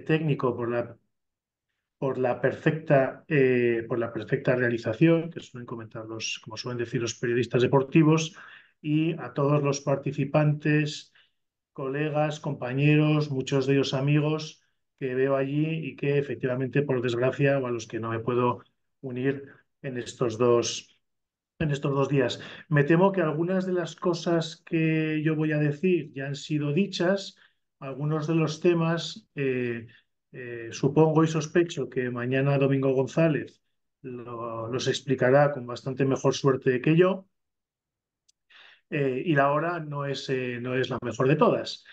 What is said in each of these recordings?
técnico por la perfecta realización, que suelen comentar como suelen decir los periodistas deportivos, y a todos los participantes, colegas, compañeros, muchos de ellos amigos que veo allí y que efectivamente, por desgracia, o a los que no me puedo unir en estos dos días. Me temo que algunas de las cosas que yo voy a decir ya han sido dichas, algunos de los temas, supongo y sospecho que mañana Domingo González los explicará con bastante mejor suerte que yo, y la hora no es la mejor de todas.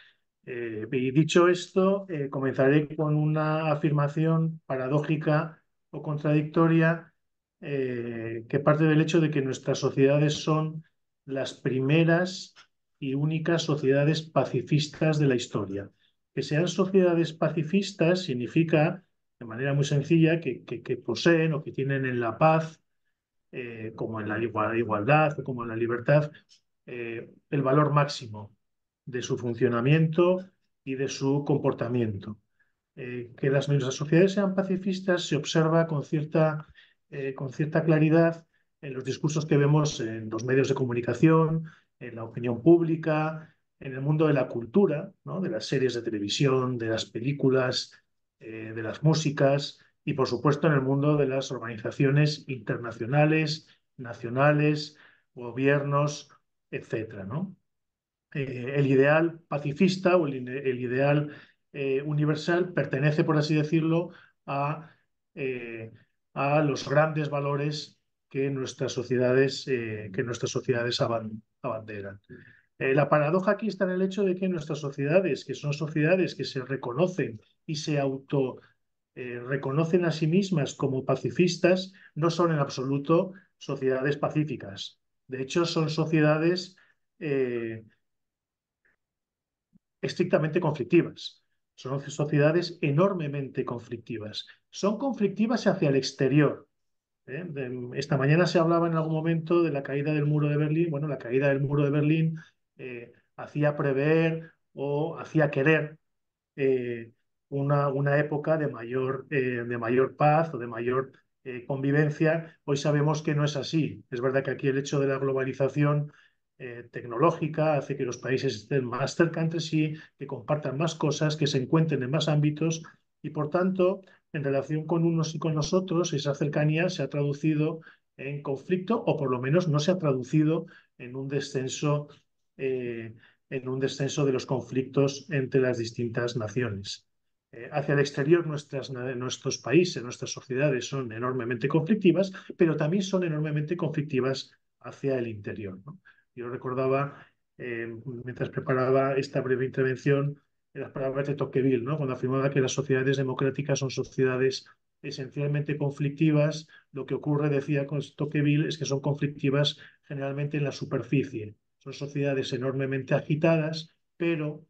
Y dicho esto, comenzaré con una afirmación paradójica o contradictoria, que parte del hecho de que nuestras sociedades son las primeras y únicas sociedades pacifistas de la historia. Que sean sociedades pacifistas significa, de manera muy sencilla, que poseen o que tienen en la paz, como en la igualdad o como en la libertad, el valor máximo de su funcionamiento y de su comportamiento. Que nuestras sociedades sean pacifistas se observa con cierta claridad en los discursos que vemos en los medios de comunicación, en la opinión pública, en el mundo de la cultura, ¿no? De las series de televisión, de las películas, de las músicas y, por supuesto, en el mundo de las organizaciones internacionales, nacionales, gobiernos, etcétera, ¿no? El ideal pacifista o el ideal universal pertenece, por así decirlo, a, eh, a los grandes valores que nuestras sociedades abanderan. La paradoja aquí está en el hecho de que nuestras sociedades, que son sociedades que se reconocen y se reconocen a sí mismas como pacifistas, no son en absoluto sociedades pacíficas. De hecho, son sociedades eh, estrictamente conflictivas. Son sociedades enormemente conflictivas. Son conflictivas hacia el exterior. Esta mañana se hablaba en algún momento de la caída del muro de Berlín. Bueno, la caída del muro de Berlín hacía prever o hacía querer eh, una época de mayor paz o de mayor convivencia. Hoy sabemos que no es así. Es verdad que aquí el hecho de la globalización tecnológica hace que los países estén más cerca entre sí, que compartan más cosas, que se encuentren en más ámbitos y, por tanto, en relación con unos y con los otros, esa cercanía se ha traducido en conflicto o por lo menos no se ha traducido en un descenso eh, de los conflictos entre las distintas naciones. Hacia el exterior, nuestros países, nuestras sociedades son enormemente conflictivas, pero también son enormemente conflictivas hacia el interior, ¿no? Yo recordaba, mientras preparaba esta breve intervención, las palabras de Tocqueville, ¿no? Cuando afirmaba que las sociedades democráticas son sociedades esencialmente conflictivas. Lo que ocurre, decía con Tocqueville, es que son conflictivas generalmente en la superficie. Son sociedades enormemente agitadas, pero,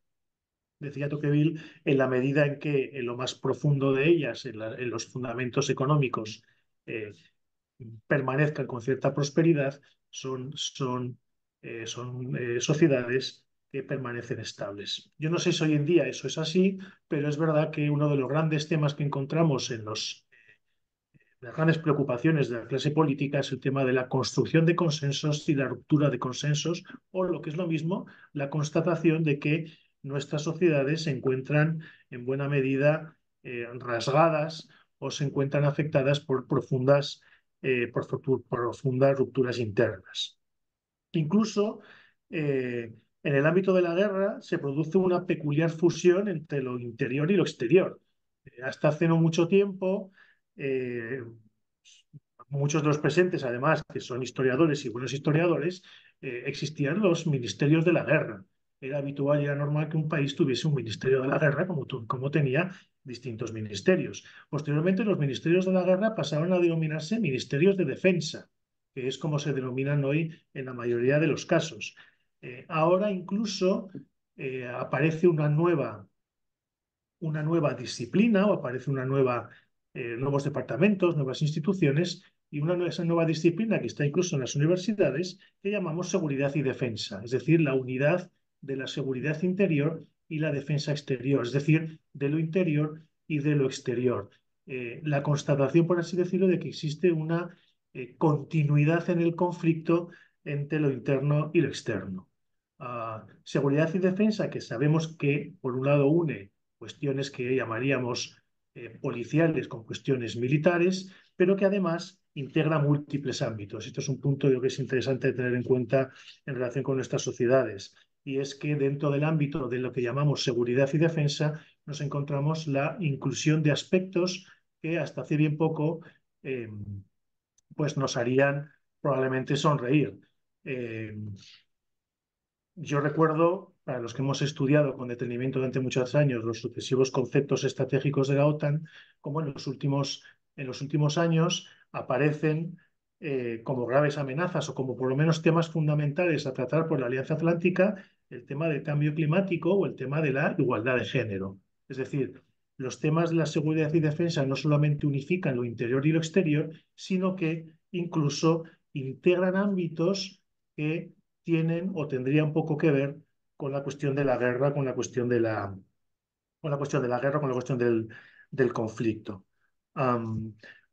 decía Tocqueville, en la medida en que en lo más profundo de ellas, en los fundamentos económicos, eh, permanezcan con cierta prosperidad, son sociedades que permanecen estables. Yo no sé si hoy en día eso es así, pero es verdad que uno de los grandes temas que encontramos en las grandes preocupaciones de la clase política es el tema de la construcción de consensos y la ruptura de consensos, o lo que es lo mismo, la constatación de que nuestras sociedades se encuentran en buena medida rasgadas o se encuentran afectadas por profundas rupturas internas. Incluso en el ámbito de la guerra se produce una peculiar fusión entre lo interior y lo exterior. Hasta hace no mucho tiempo, eh, muchos de los presentes, además, que son historiadores y buenos historiadores, existían los ministerios de la guerra. Era habitual y era normal que un país tuviese un ministerio de la guerra, como tenía distintos ministerios. Posteriormente, los ministerios de la guerra pasaron a denominarse ministerios de defensa, que es como se denominan hoy en la mayoría de los casos. Ahora incluso aparece una nueva disciplina, o aparece nuevos departamentos, nuevas instituciones, y esa nueva disciplina que está incluso en las universidades, que llamamos seguridad y defensa, es decir, la unidad de la seguridad interior y la defensa exterior, es decir, de lo interior y de lo exterior. La constatación, por así decirlo, de que existe una continuidad en el conflicto entre lo interno y lo externo. Seguridad y defensa, que sabemos que, por un lado, une cuestiones que llamaríamos policiales con cuestiones militares, pero que además integra múltiples ámbitos. Esto es un punto que es interesante tener en cuenta en relación con nuestras sociedades. Y es que dentro del ámbito de lo que llamamos seguridad y defensa nos encontramos la inclusión de aspectos que hasta hace bien poco pues nos harían probablemente sonreír. Eh, yo recuerdo, para los que hemos estudiado con detenimiento durante muchos años los sucesivos conceptos estratégicos de la OTAN, como en los últimos años aparecen como graves amenazas o como por lo menos temas fundamentales a tratar por la Alianza Atlántica el tema del cambio climático o el tema de la igualdad de género. Es decir, los temas de la seguridad y defensa no solamente unifican lo interior y lo exterior, sino que incluso integran ámbitos que tienen o tendrían poco que ver con la cuestión de la guerra, con la cuestión de con la cuestión de la guerra, con la cuestión del conflicto.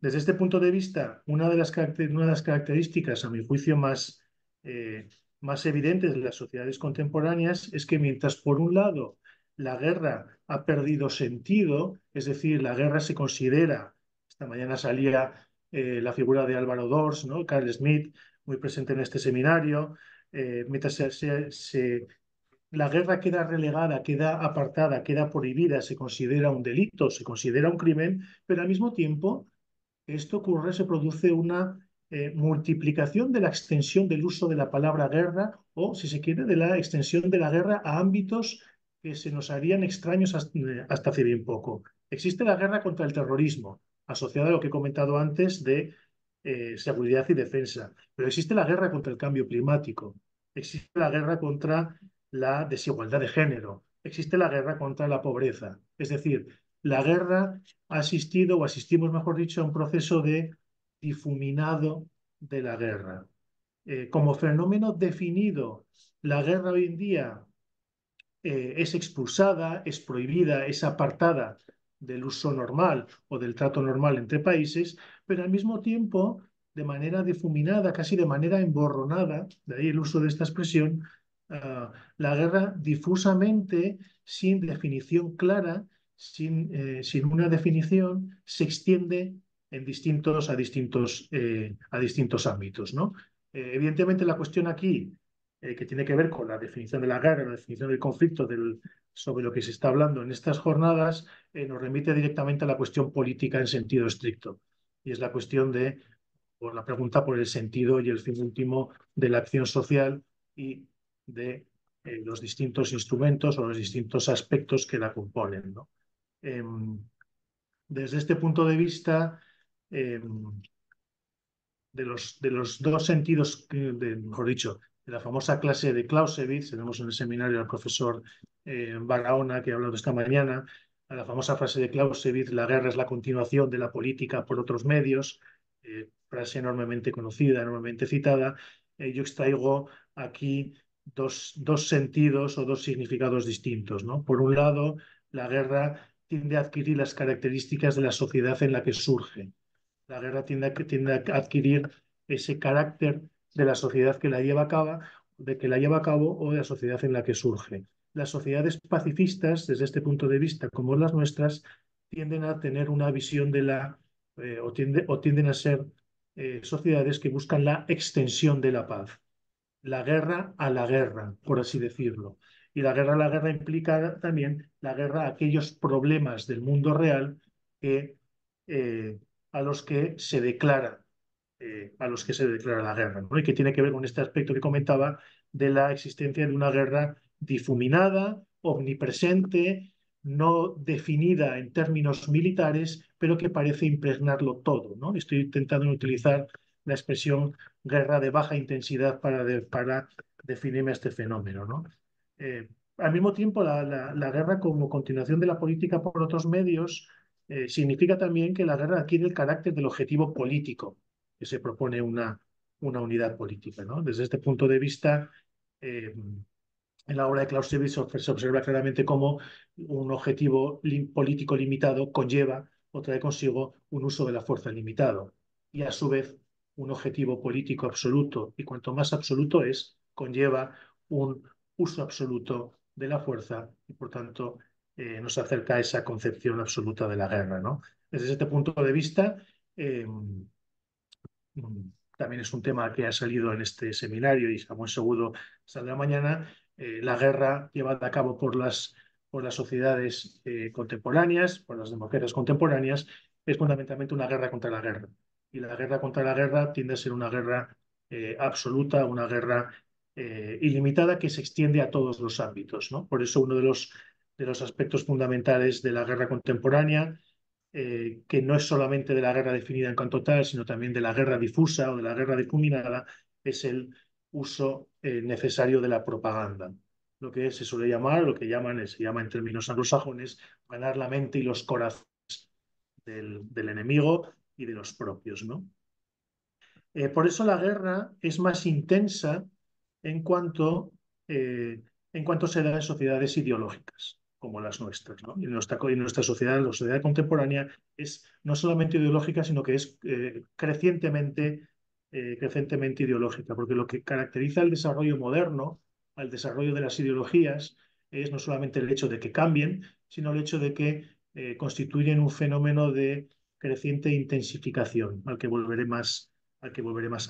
Desde este punto de vista, una de las características, a mi juicio, más evidentes de las sociedades contemporáneas es que mientras, por un lado, la guerra ha perdido sentido, es decir, la guerra se considera, esta mañana salía la figura de Álvaro Dors, ¿no? Carl Smith, muy presente en este seminario, mientras la guerra queda relegada, queda apartada, queda prohibida, se considera un delito, se considera un crimen, pero al mismo tiempo esto ocurre, se produce una multiplicación de la extensión del uso de la palabra guerra o, si se quiere, de la extensión de la guerra a ámbitos que se nos harían extraños hasta hace bien poco. Existe la guerra contra el terrorismo, asociada a lo que he comentado antes de seguridad y defensa, pero existe la guerra contra el cambio climático, existe la guerra contra la desigualdad de género, existe la guerra contra la pobreza. Es decir, la guerra ha asistido, o asistimos, mejor dicho, a un proceso de difuminado de la guerra. Como fenómeno definido, la guerra hoy en día es expulsada, es prohibida, es apartada del uso normal o del trato normal entre países, pero al mismo tiempo, de manera difuminada, casi de manera emborronada, de ahí el uso de esta expresión, la guerra difusamente, sin definición clara, sin una definición, se extiende a distintos ámbitos, ¿no? Evidentemente la cuestión aquí que tiene que ver con la definición de la guerra, la definición del conflicto, sobre lo que se está hablando en estas jornadas, nos remite directamente a la cuestión política en sentido estricto. Y es la cuestión por la pregunta por el sentido y el fin último de la acción social y de los distintos instrumentos o los distintos aspectos que la componen, ¿no? Desde este punto de vista, de los dos sentidos, mejor dicho, de la famosa clase de Clausewitz, tenemos en el seminario al profesor Barahona que ha hablado esta mañana, a la famosa frase de Clausewitz, la guerra es la continuación de la política por otros medios, frase enormemente conocida, enormemente citada. Yo extraigo aquí dos sentidos o dos significados distintos, ¿no? Por un lado, la guerra tiende a adquirir las características de la sociedad en la que surge. La guerra tiende a adquirir ese carácter de la sociedad que la lleva a cabo, o de la sociedad en la que surge. Las sociedades pacifistas, desde este punto de vista, como las nuestras, tienden a tener una visión o tienden a ser sociedades que buscan la extensión de la paz, la guerra a la guerra, por así decirlo. Y la guerra a la guerra implica también la guerra a aquellos problemas del mundo real que, eh, a los que se declara la guerra, ¿no? Y que tiene que ver con este aspecto que comentaba de la existencia de una guerra difuminada, omnipresente, no definida en términos militares, pero que parece impregnarlo todo, ¿no? Estoy intentando utilizar la expresión guerra de baja intensidad para definirme este fenómeno, ¿no? Al mismo tiempo, la guerra como continuación de la política por otros medios significa también que la guerra adquiere el carácter del objetivo político que se propone una unidad política, ¿no? Desde este punto de vista, eh, En la obra de Clausewitz se observa claramente cómo un objetivo político limitado conlleva o trae consigo un uso de la fuerza limitado y a su vez un objetivo político absoluto, y cuanto más absoluto es, conlleva un uso absoluto de la fuerza y por tanto nos acerca a esa concepción absoluta de la guerra, ¿no? Desde este punto de vista, eh, también es un tema que ha salido en este seminario y muy seguro saldrá mañana. La guerra llevada a cabo por las sociedades contemporáneas, por las democracias contemporáneas, es fundamentalmente una guerra contra la guerra. Y la guerra contra la guerra tiende a ser una guerra absoluta, una guerra ilimitada que se extiende a todos los ámbitos, ¿no? Por eso uno de los aspectos fundamentales de la guerra contemporánea que no es solamente de la guerra definida en cuanto tal, sino también de la guerra difusa o de la guerra difuminada, es el uso necesario de la propaganda. Lo que se suele llamar, lo que llaman, se llama en términos anglosajones, ganar la mente y los corazones del enemigo y de los propios, ¿no? Por eso la guerra es más intensa en cuanto, eh, en cuanto se da en sociedades ideológicas como las nuestras, ¿no? Y nuestra sociedad, la sociedad contemporánea, es no solamente ideológica, sino que es crecientemente ideológica, porque lo que caracteriza el desarrollo moderno, al desarrollo de las ideologías, es no solamente el hecho de que cambien, sino el hecho de que constituyen un fenómeno de creciente intensificación, al que volveré más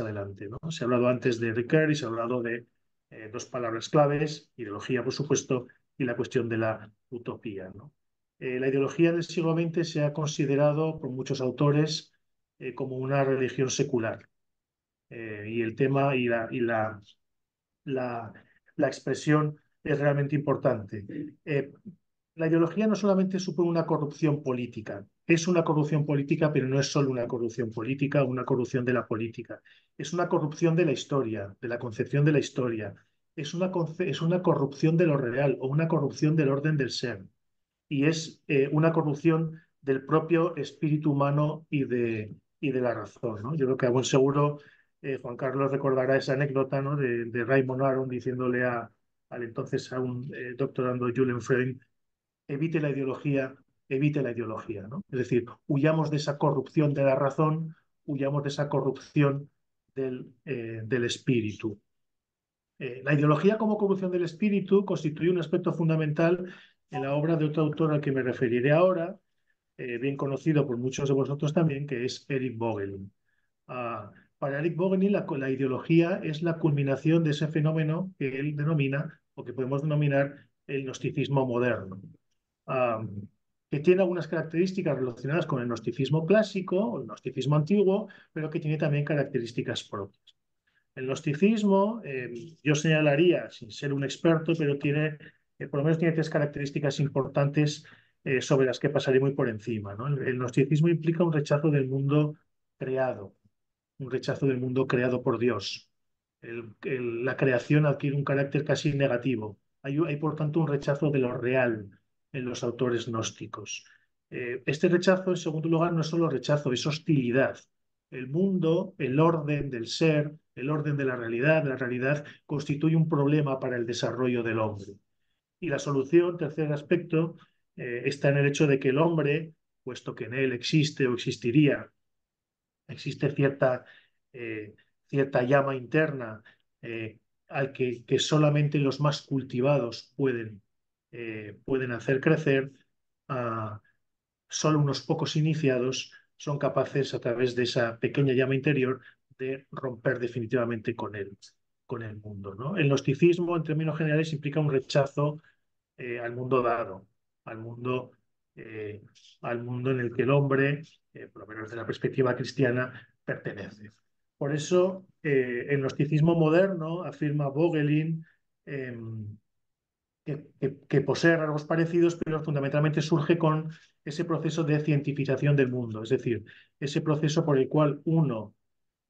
adelante, ¿no? Se ha hablado antes de Ricoeur y se ha hablado de dos palabras claves, ideología, por supuesto, y la cuestión de la utopía, ¿no? La ideología del siglo XX se ha considerado por muchos autores como una religión secular. Y el tema la, la expresión es realmente importante. La ideología no solamente supone una corrupción política, es una corrupción política, pero no es solo una corrupción política o una corrupción de la política. Es una corrupción de la historia, de la concepción de la historia. Es una corrupción de lo real o una corrupción del orden del ser. Y es una corrupción del propio espíritu humano y de la razón, ¿no? Yo creo que a buen seguro Juan Carlos recordará esa anécdota, ¿no? de Raymond Aron diciéndole al entonces a un doctorando Julian Freud, evite la ideología, ¿no? Es decir, huyamos de esa corrupción de la razón, huyamos de esa corrupción del espíritu. La ideología como corrupción del espíritu constituye un aspecto fundamental en la obra de otro autor al que me referiré ahora, bien conocido por muchos de vosotros también, que es Eric Vogelin. Uh, para Eric Vogelin, la ideología es la culminación de ese fenómeno que él denomina, o que podemos denominar, el gnosticismo moderno, que tiene algunas características relacionadas con el gnosticismo clásico o el gnosticismo antiguo, pero que tiene también características propias. El gnosticismo, yo señalaría, sin ser un experto, pero tiene, por lo menos tiene tres características importantes sobre las que pasaré muy por encima, ¿no? El gnosticismo implica un rechazo del mundo creado, un rechazo del mundo creado por Dios. La creación adquiere un carácter casi negativo. Hay, por tanto, un rechazo de lo real en los autores gnósticos. Este rechazo, en segundo lugar, no es solo rechazo, es hostilidad. El mundo, el orden del ser, el orden de la realidad, constituye un problema para el desarrollo del hombre. Y la solución, tercer aspecto, está en el hecho de que el hombre, puesto que en él existe o existiría existe eh, cierta llama interna al que solamente los más cultivados pueden hacer crecer, uh, solo unos pocos iniciados son capaces a través de esa pequeña llama interior de romper definitivamente con el mundo, ¿no? El gnosticismo, en términos generales, implica un rechazo al mundo dado, al mundo, eh, al mundo en el que el hombre, por lo menos desde la perspectiva cristiana, pertenece. Por eso, el gnosticismo moderno, afirma Vogelin, eh, que posee rasgos parecidos, pero fundamentalmente surge con ese proceso de cientificación del mundo, es decir, ese proceso por el cual uno,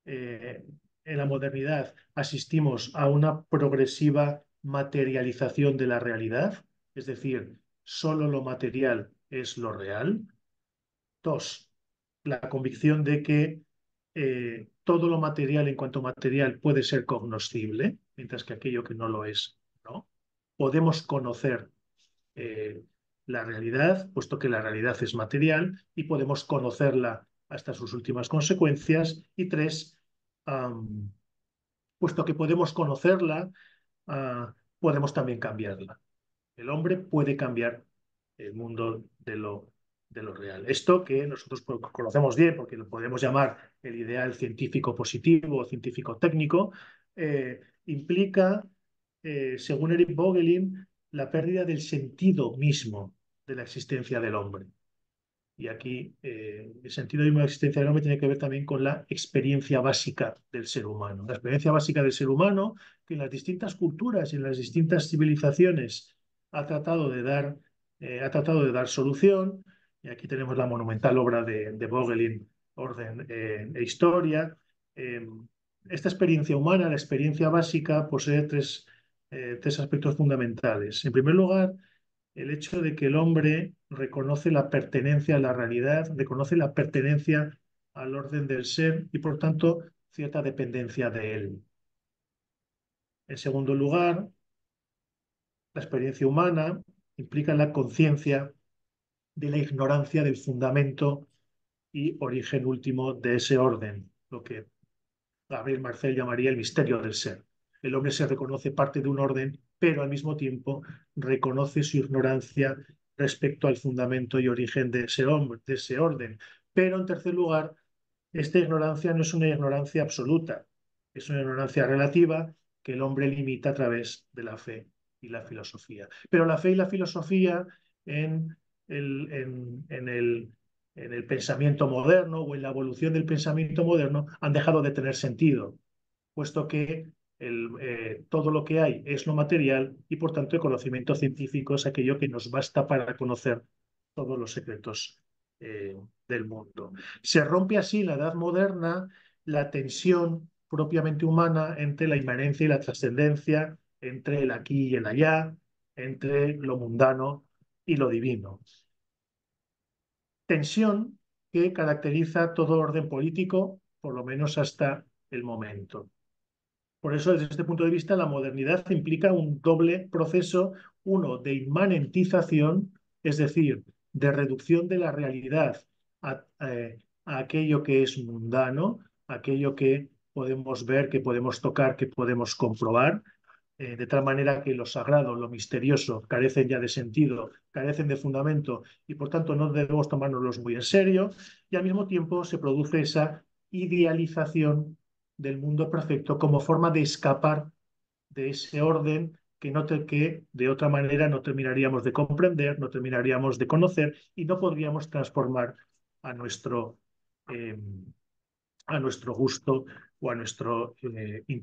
eh, en la modernidad, asistimos a una progresiva materialización de la realidad, es decir, solo lo material es lo real. Dos, la convicción de que todo lo material en cuanto material puede ser cognoscible, mientras que aquello que no lo es, no. podemos conocer la realidad, puesto que la realidad es material y podemos conocerla hasta sus últimas consecuencias. Y tres, puesto que podemos conocerla, podemos también cambiarla. El hombre puede cambiar el mundo de lo real. Esto que nosotros conocemos bien, porque lo podemos llamar el ideal científico positivo o científico técnico, implica, según Eric Voegelin, la pérdida del sentido mismo de la existencia del hombre. Y aquí el sentido mismo de la existencia del hombre tiene que ver también con la experiencia básica del ser humano. La experiencia básica del ser humano, que en las distintas culturas y en las distintas civilizaciones ha tratado de dar solución. Y aquí tenemos la monumental obra de Vogelin, Orden e Historia. Esta experiencia humana, la experiencia básica, posee tres aspectos fundamentales. En primer lugar, el hecho de que el hombre reconoce la pertenencia a la realidad, reconoce la pertenencia al orden del ser y, por tanto, cierta dependencia de él. En segundo lugar, la experiencia humana implica la conciencia de la ignorancia del fundamento y origen último de ese orden, lo que Gabriel Marcel llamaría el misterio del ser. El hombre se reconoce parte de un orden, pero al mismo tiempo reconoce su ignorancia respecto al fundamento y origen de ese hombre, de ese orden. Pero en tercer lugar, esta ignorancia no es una ignorancia absoluta, es una ignorancia relativa que el hombre limita a través de la fe y la filosofía. Pero la fe y la filosofía en el pensamiento moderno o en la evolución del pensamiento moderno han dejado de tener sentido, puesto que todo lo que hay es lo material y por tanto el conocimiento científico es aquello que nos basta para conocer todos los secretos del mundo. Se rompe así en la Edad Moderna la tensión propiamente humana entre la inmanencia y la trascendencia, entre el aquí y el allá, entre lo mundano y lo divino. Tensión que caracteriza todo orden político, por lo menos hasta el momento. Por eso, desde este punto de vista, la modernidad implica un doble proceso, uno de inmanentización, es decir, de reducción de la realidad a aquello que es mundano, aquello que podemos ver, que podemos tocar, que podemos comprobar, de tal manera que lo sagrado, lo misterioso, carecen ya de sentido, carecen de fundamento y por tanto no debemos tomárnoslos muy en serio, y al mismo tiempo se produce esa idealización del mundo perfecto como forma de escapar de ese orden que de otra manera no terminaríamos de comprender, no terminaríamos de conocer y no podríamos transformar a nuestro, eh, a nuestro gusto o a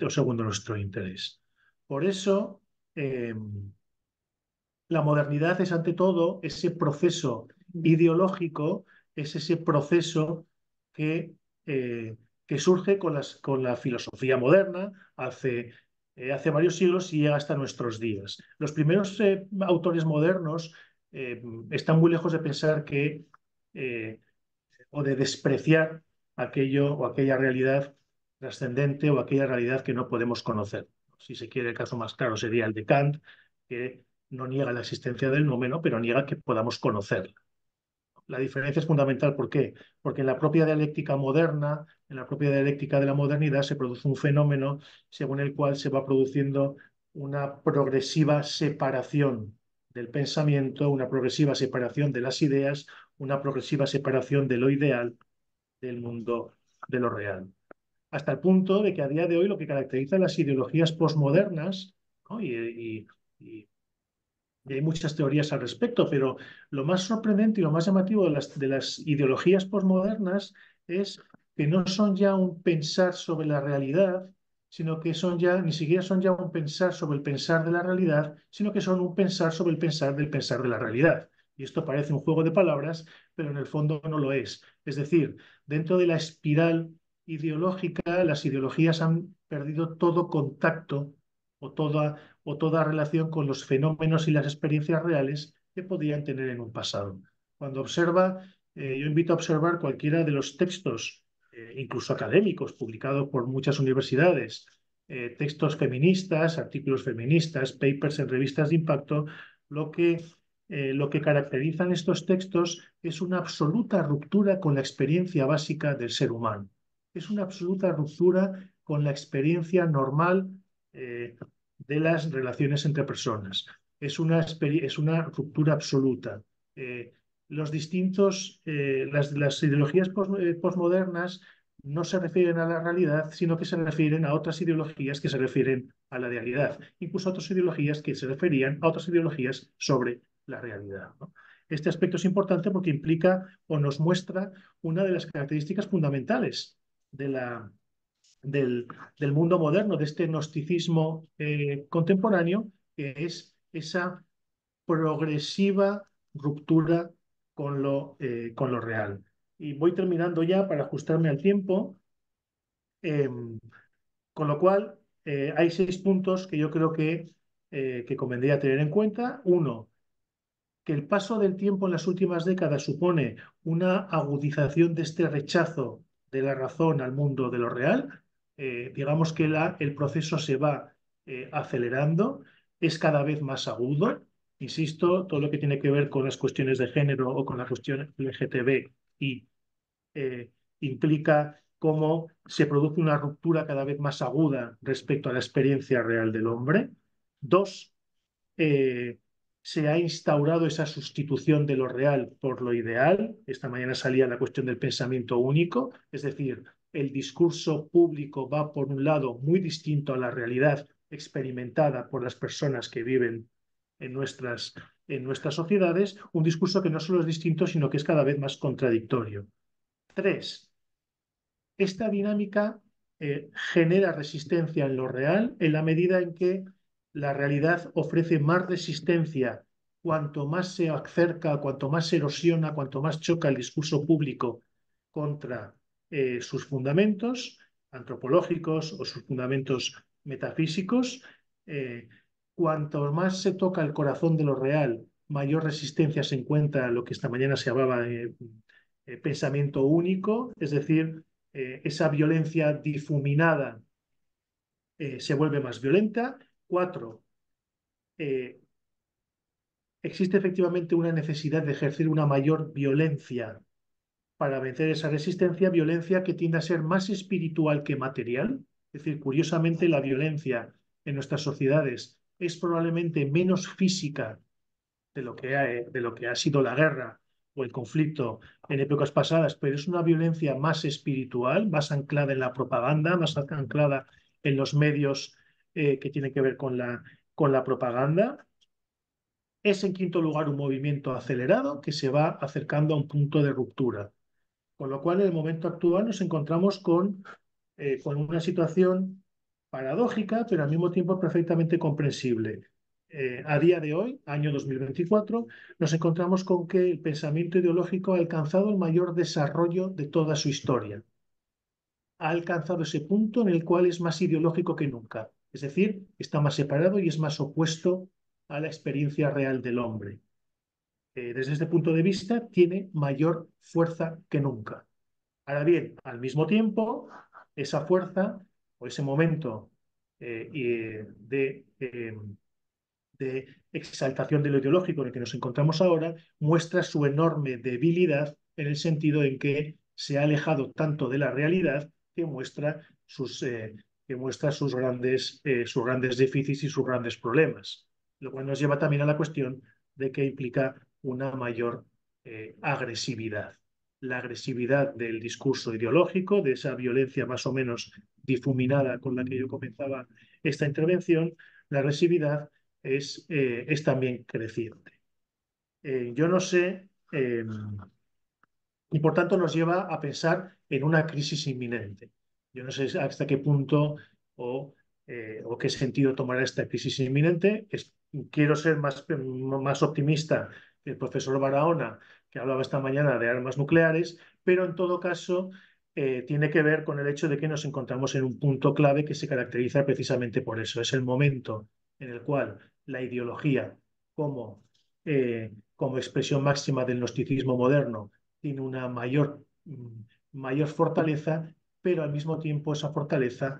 según nuestro interés. Por eso, la modernidad es ante todo ese proceso ideológico, es ese proceso que, eh, que surge con la filosofía moderna hace varios siglos y llega hasta nuestros días. Los primeros autores modernos están muy lejos de pensar eh, o de despreciar aquello o aquella realidad trascendente o aquella realidad que no podemos conocer. Si se quiere, el caso más claro sería el de Kant, que no niega la existencia del número, pero niega que podamos conocerla. La diferencia es fundamental. ¿Por qué? Porque en la propia dialéctica moderna, en la propia dialéctica de la modernidad, se produce un fenómeno según el cual se va produciendo una progresiva separación del pensamiento, una progresiva separación de las ideas, una progresiva separación de lo ideal del mundo de lo real. Hasta el punto de que a día de hoy lo que caracteriza las ideologías posmodernas, ¿no? Y hay muchas teorías al respecto, pero lo más sorprendente y lo más llamativo de las ideologías posmodernas es que no son ya un pensar sobre la realidad, sino que ni siquiera son ya un pensar sobre el pensar de la realidad, sino que son un pensar sobre el pensar del pensar de la realidad. Y esto parece un juego de palabras, pero en el fondo no lo es. Es decir, dentro de la espiral ideológica, las ideologías han perdido todo contacto o toda relación con los fenómenos y las experiencias reales que podían tener en un pasado. Yo invito a observar cualquiera de los textos, incluso académicos, publicados por muchas universidades textos feministas, artículos feministas, papers en revistas de impacto, lo que caracterizan estos textos es una absoluta ruptura con la experiencia básica del ser humano. Es una absoluta ruptura con la experiencia normal de las relaciones entre personas. Es una ruptura absoluta. Las ideologías postmodernas no se refieren a la realidad, sino que se refieren a otras ideologías que se refieren a la realidad, incluso a otras ideologías que se referían a otras ideologías sobre la realidad, ¿no? Este aspecto es importante porque implica o nos muestra una de las características fundamentales de del mundo moderno, de este gnosticismo contemporáneo, que es esa progresiva ruptura con lo real. Y voy terminando ya para ajustarme al tiempo, eh, con lo cual hay 6 puntos que yo creo que convendría tener en cuenta. Uno, que el paso del tiempo en las últimas décadas supone una agudización de este rechazo de la razón al mundo de lo real. Digamos que el proceso se va acelerando, es cada vez más agudo. Insisto, todo lo que tiene que ver con las cuestiones de género o con la cuestión LGTB y implica cómo se produce una ruptura cada vez más aguda respecto a la experiencia real del hombre. Dos, eh, se ha instaurado esa sustitución de lo real por lo ideal. Esta mañana salía la cuestión del pensamiento único, es decir, el discurso público va por un lado muy distinto a la realidad experimentada por las personas que viven en nuestras sociedades, un discurso que no solo es distinto, sino que es cada vez más contradictorio. Tres, esta dinámica genera resistencia en lo real en la medida en que la realidad ofrece más resistencia cuanto más se acerca, cuanto más se erosiona, cuanto más choca el discurso público contra sus fundamentos antropológicos o sus fundamentos metafísicos. Cuanto más se toca el corazón de lo real, mayor resistencia se encuentra a lo que esta mañana se hablaba de pensamiento único, es decir, esa violencia difuminada se vuelve más violenta. Cuatro, eh, existe efectivamente una necesidad de ejercer una mayor violencia para vencer esa resistencia, violencia que tiende a ser más espiritual que material. Es decir, curiosamente, la violencia en nuestras sociedades es probablemente menos física de lo que ha sido la guerra o el conflicto en épocas pasadas, pero es una violencia más espiritual, más anclada en la propaganda, más anclada en los medios que tienen que ver con la propaganda. Es, en quinto lugar, un movimiento acelerado que se va acercando a un punto de ruptura. Con lo cual, en el momento actual nos encontramos con una situación paradójica, pero al mismo tiempo perfectamente comprensible. A día de hoy, año 2024, nos encontramos con que el pensamiento ideológico ha alcanzado el mayor desarrollo de toda su historia. Ha alcanzado ese punto en el cual es más ideológico que nunca. Es decir, está más separado y es más opuesto a la experiencia real del hombre. Desde este punto de vista, tiene mayor fuerza que nunca. Ahora bien, al mismo tiempo, esa fuerza o ese momento de exaltación de lo ideológico en el que nos encontramos ahora muestra su enorme debilidad en el sentido en que se ha alejado tanto de la realidad que muestra sus grandes déficits y sus grandes problemas. Lo cual nos lleva también a la cuestión de que implica una mayor agresividad. La agresividad del discurso ideológico, de esa violencia más o menos difuminada con la que yo comenzaba esta intervención, la agresividad es también creciente. Yo no sé, y por tanto nos lleva a pensar en una crisis inminente. Yo no sé hasta qué punto o qué sentido tomará esta crisis inminente. Quiero ser más optimista que el profesor Barahona, que hablaba esta mañana de armas nucleares, pero en todo caso tiene que ver con el hecho de que nos encontramos en un punto clave que se caracteriza precisamente por eso. Es el momento en el cual la ideología como expresión máxima del gnosticismo moderno tiene una mayor fortaleza, pero al mismo tiempo esa fortaleza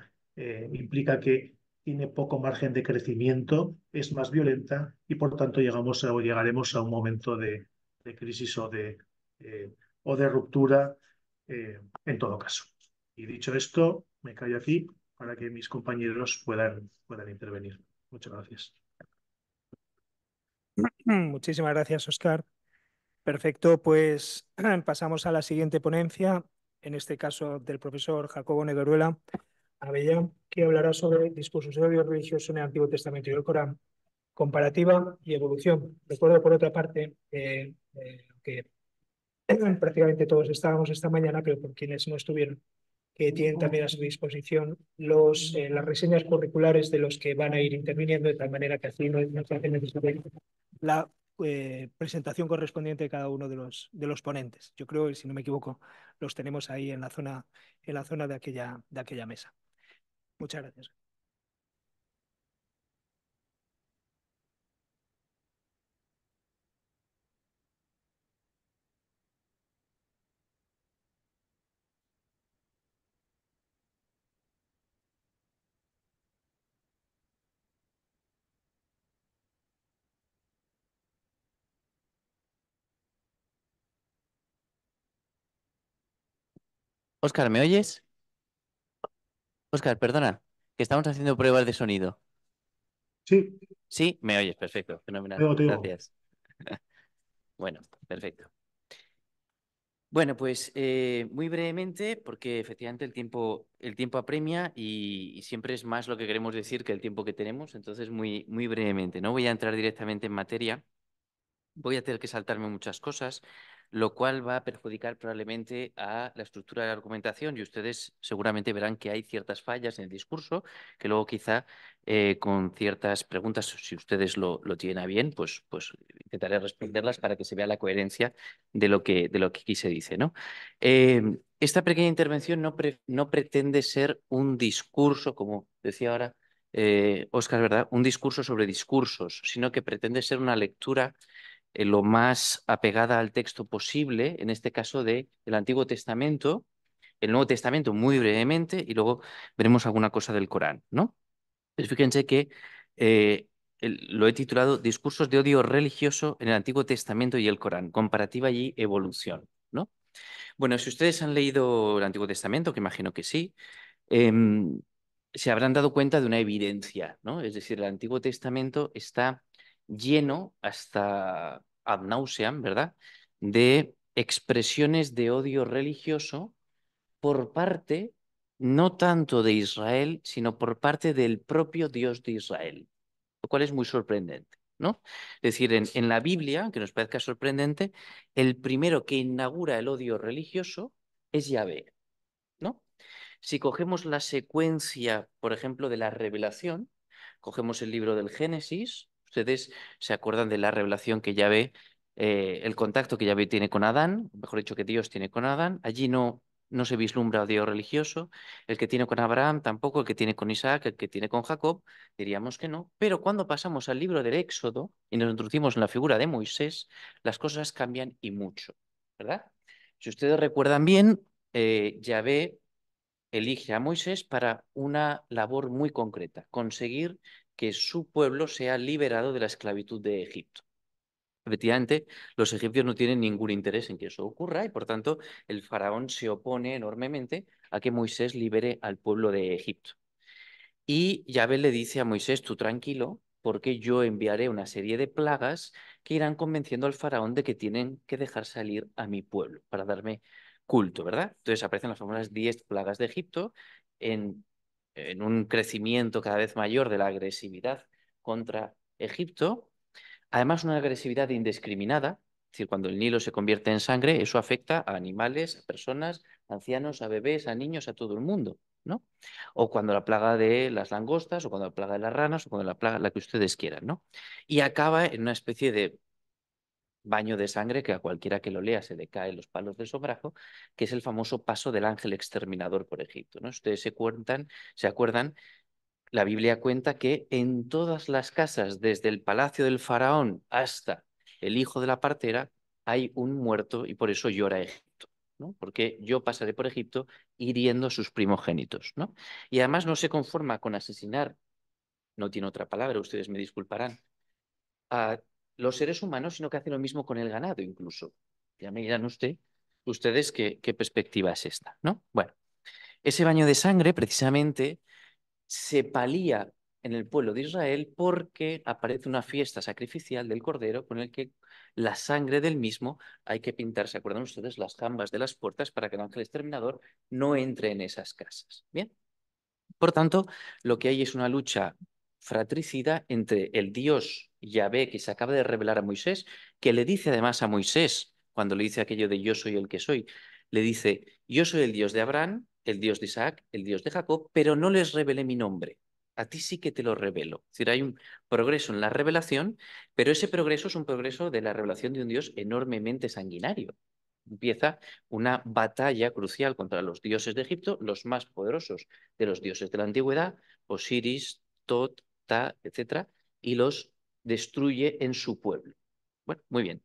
implica que tiene poco margen de crecimiento, es más violenta y por tanto llegaremos a un momento de crisis o de ruptura en todo caso. Y dicho esto, me callo aquí para que mis compañeros puedan intervenir. Muchas gracias. Muchísimas gracias, Oscar. Perfecto, pues pasamos a la siguiente ponencia, en este caso del profesor Jacobo Negueruela Abellán, que hablará sobre discursos de odio religioso en el Antiguo Testamento y el Corán, comparativa y evolución. Recuerdo, por otra parte, que prácticamente todos estábamos esta mañana, pero por quienes no estuvieron, que tienen también a su disposición las reseñas curriculares de los que van a ir interviniendo, de tal manera que así no se hace necesario la presentación correspondiente de cada uno de los ponentes. Yo creo que, si no me equivoco, los tenemos ahí en la zona de aquella mesa. Muchas gracias. Óscar, ¿me oyes? Óscar, perdona, que estamos haciendo pruebas de sonido. Sí, Sí, me oyes, perfecto, fenomenal. te digo. Gracias. Bueno, perfecto. Bueno, pues muy brevemente, porque efectivamente el tiempo apremia y siempre es más lo que queremos decir que el tiempo que tenemos, entonces muy brevemente. No voy a entrar directamente en materia. Voy a tener que saltarme muchas cosas, lo cual va a perjudicar probablemente a la estructura de la argumentación y ustedes seguramente verán que hay ciertas fallas en el discurso que luego quizá con ciertas preguntas, si ustedes lo tienen a bien, pues intentaré responderlas para que se vea la coherencia de lo que aquí se dice, ¿no? Esta pequeña intervención no pretende ser un discurso, como decía ahora Óscar, ¿verdad? Un discurso sobre discursos, sino que pretende ser una lectura lo más apegada al texto posible, en este caso del Antiguo Testamento, el Nuevo Testamento muy brevemente y luego veremos alguna cosa del Corán, ¿no? Pues fíjense que eh, lo he titulado Discursos de odio religioso en el Antiguo Testamento y el Corán, comparativa y evolución, ¿no? Bueno, si ustedes han leído el Antiguo Testamento, que imagino que sí, em, se habrán dado cuenta de una evidencia, ¿no? Es decir, el Antiguo Testamento está lleno hasta ad nauseam, ¿verdad?, de expresiones de odio religioso por parte no tanto de Israel, sino por parte del propio Dios de Israel, lo cual es muy sorprendente, ¿no? Es decir, en la Biblia, aunque nos parezca sorprendente, el primero que inaugura el odio religioso es Yahvé, ¿no? Si cogemos la secuencia, por ejemplo, de la revelación, cogemos el libro del Génesis, ustedes se acuerdan de la revelación que Yahvé, el contacto que Yahvé tiene con Adán, mejor dicho, que Dios tiene con Adán, allí no se vislumbra odio religioso, el que tiene con Abraham tampoco, el que tiene con Isaac, el que tiene con Jacob, diríamos que no, pero cuando pasamos al libro del Éxodo y nos introducimos en la figura de Moisés, las cosas cambian y mucho, ¿verdad? Si ustedes recuerdan bien, Yahvé elige a Moisés para una labor muy concreta, conseguir que su pueblo sea liberado de la esclavitud de Egipto. Efectivamente, los egipcios no tienen ningún interés en que eso ocurra y por tanto el faraón se opone enormemente a que Moisés libere al pueblo de Egipto. Y Yahvé le dice a Moisés, tú tranquilo, porque yo enviaré una serie de plagas que irán convenciendo al faraón de que tienen que dejar salir a mi pueblo para darme culto, ¿verdad? Entonces aparecen las famosas 10 plagas de Egipto en un crecimiento cada vez mayor de la agresividad contra Egipto. Además, una agresividad indiscriminada, es decir, cuando el Nilo se convierte en sangre, eso afecta a animales, a personas, a ancianos, a bebés, a niños, a todo el mundo, ¿no? O cuando la plaga de las langostas, o cuando la plaga de las ranas, o cuando la plaga, la que ustedes quieran, ¿no? Y acaba en una especie de baño de sangre que a cualquiera que lo lea se le caen los palos del sombrajo, que es el famoso paso del ángel exterminador por Egipto, ¿no? Ustedes se acuerdan, la Biblia cuenta que en todas las casas, desde el palacio del faraón hasta el hijo de la partera, hay un muerto y por eso llora Egipto, ¿no? Porque yo pasaré por Egipto hiriendo a sus primogénitos, ¿no? Y además no se conforma con asesinar, no tiene otra palabra, ustedes me disculparán, a los seres humanos, sino que hace lo mismo con el ganado incluso. Ya me dirán ustedes qué perspectiva es esta, ¿no? Bueno, ese baño de sangre precisamente se palía en el pueblo de Israel porque aparece una fiesta sacrificial del Cordero con el que la sangre del mismo hay que pintar, ¿se acuerdan ustedes? Las jambas de las puertas para que el ángel exterminador no entre en esas casas. Bien. Por tanto, lo que hay es una lucha fratricida entre el Dios Yahvé que se acaba de revelar a Moisés, que le dice además a Moisés, cuando le dice aquello de yo soy el que soy, le dice, yo soy el Dios de Abraham, el Dios de Isaac, el Dios de Jacob, pero no les revelé mi nombre. A ti sí que te lo revelo. Es decir, hay un progreso en la revelación, pero ese progreso es un progreso de la revelación de un Dios enormemente sanguinario. Empieza una batalla crucial contra los dioses de Egipto, los más poderosos de los dioses de la antigüedad, Osiris, Tot, Ta, etc., y los destruye en su pueblo. Bueno, muy bien.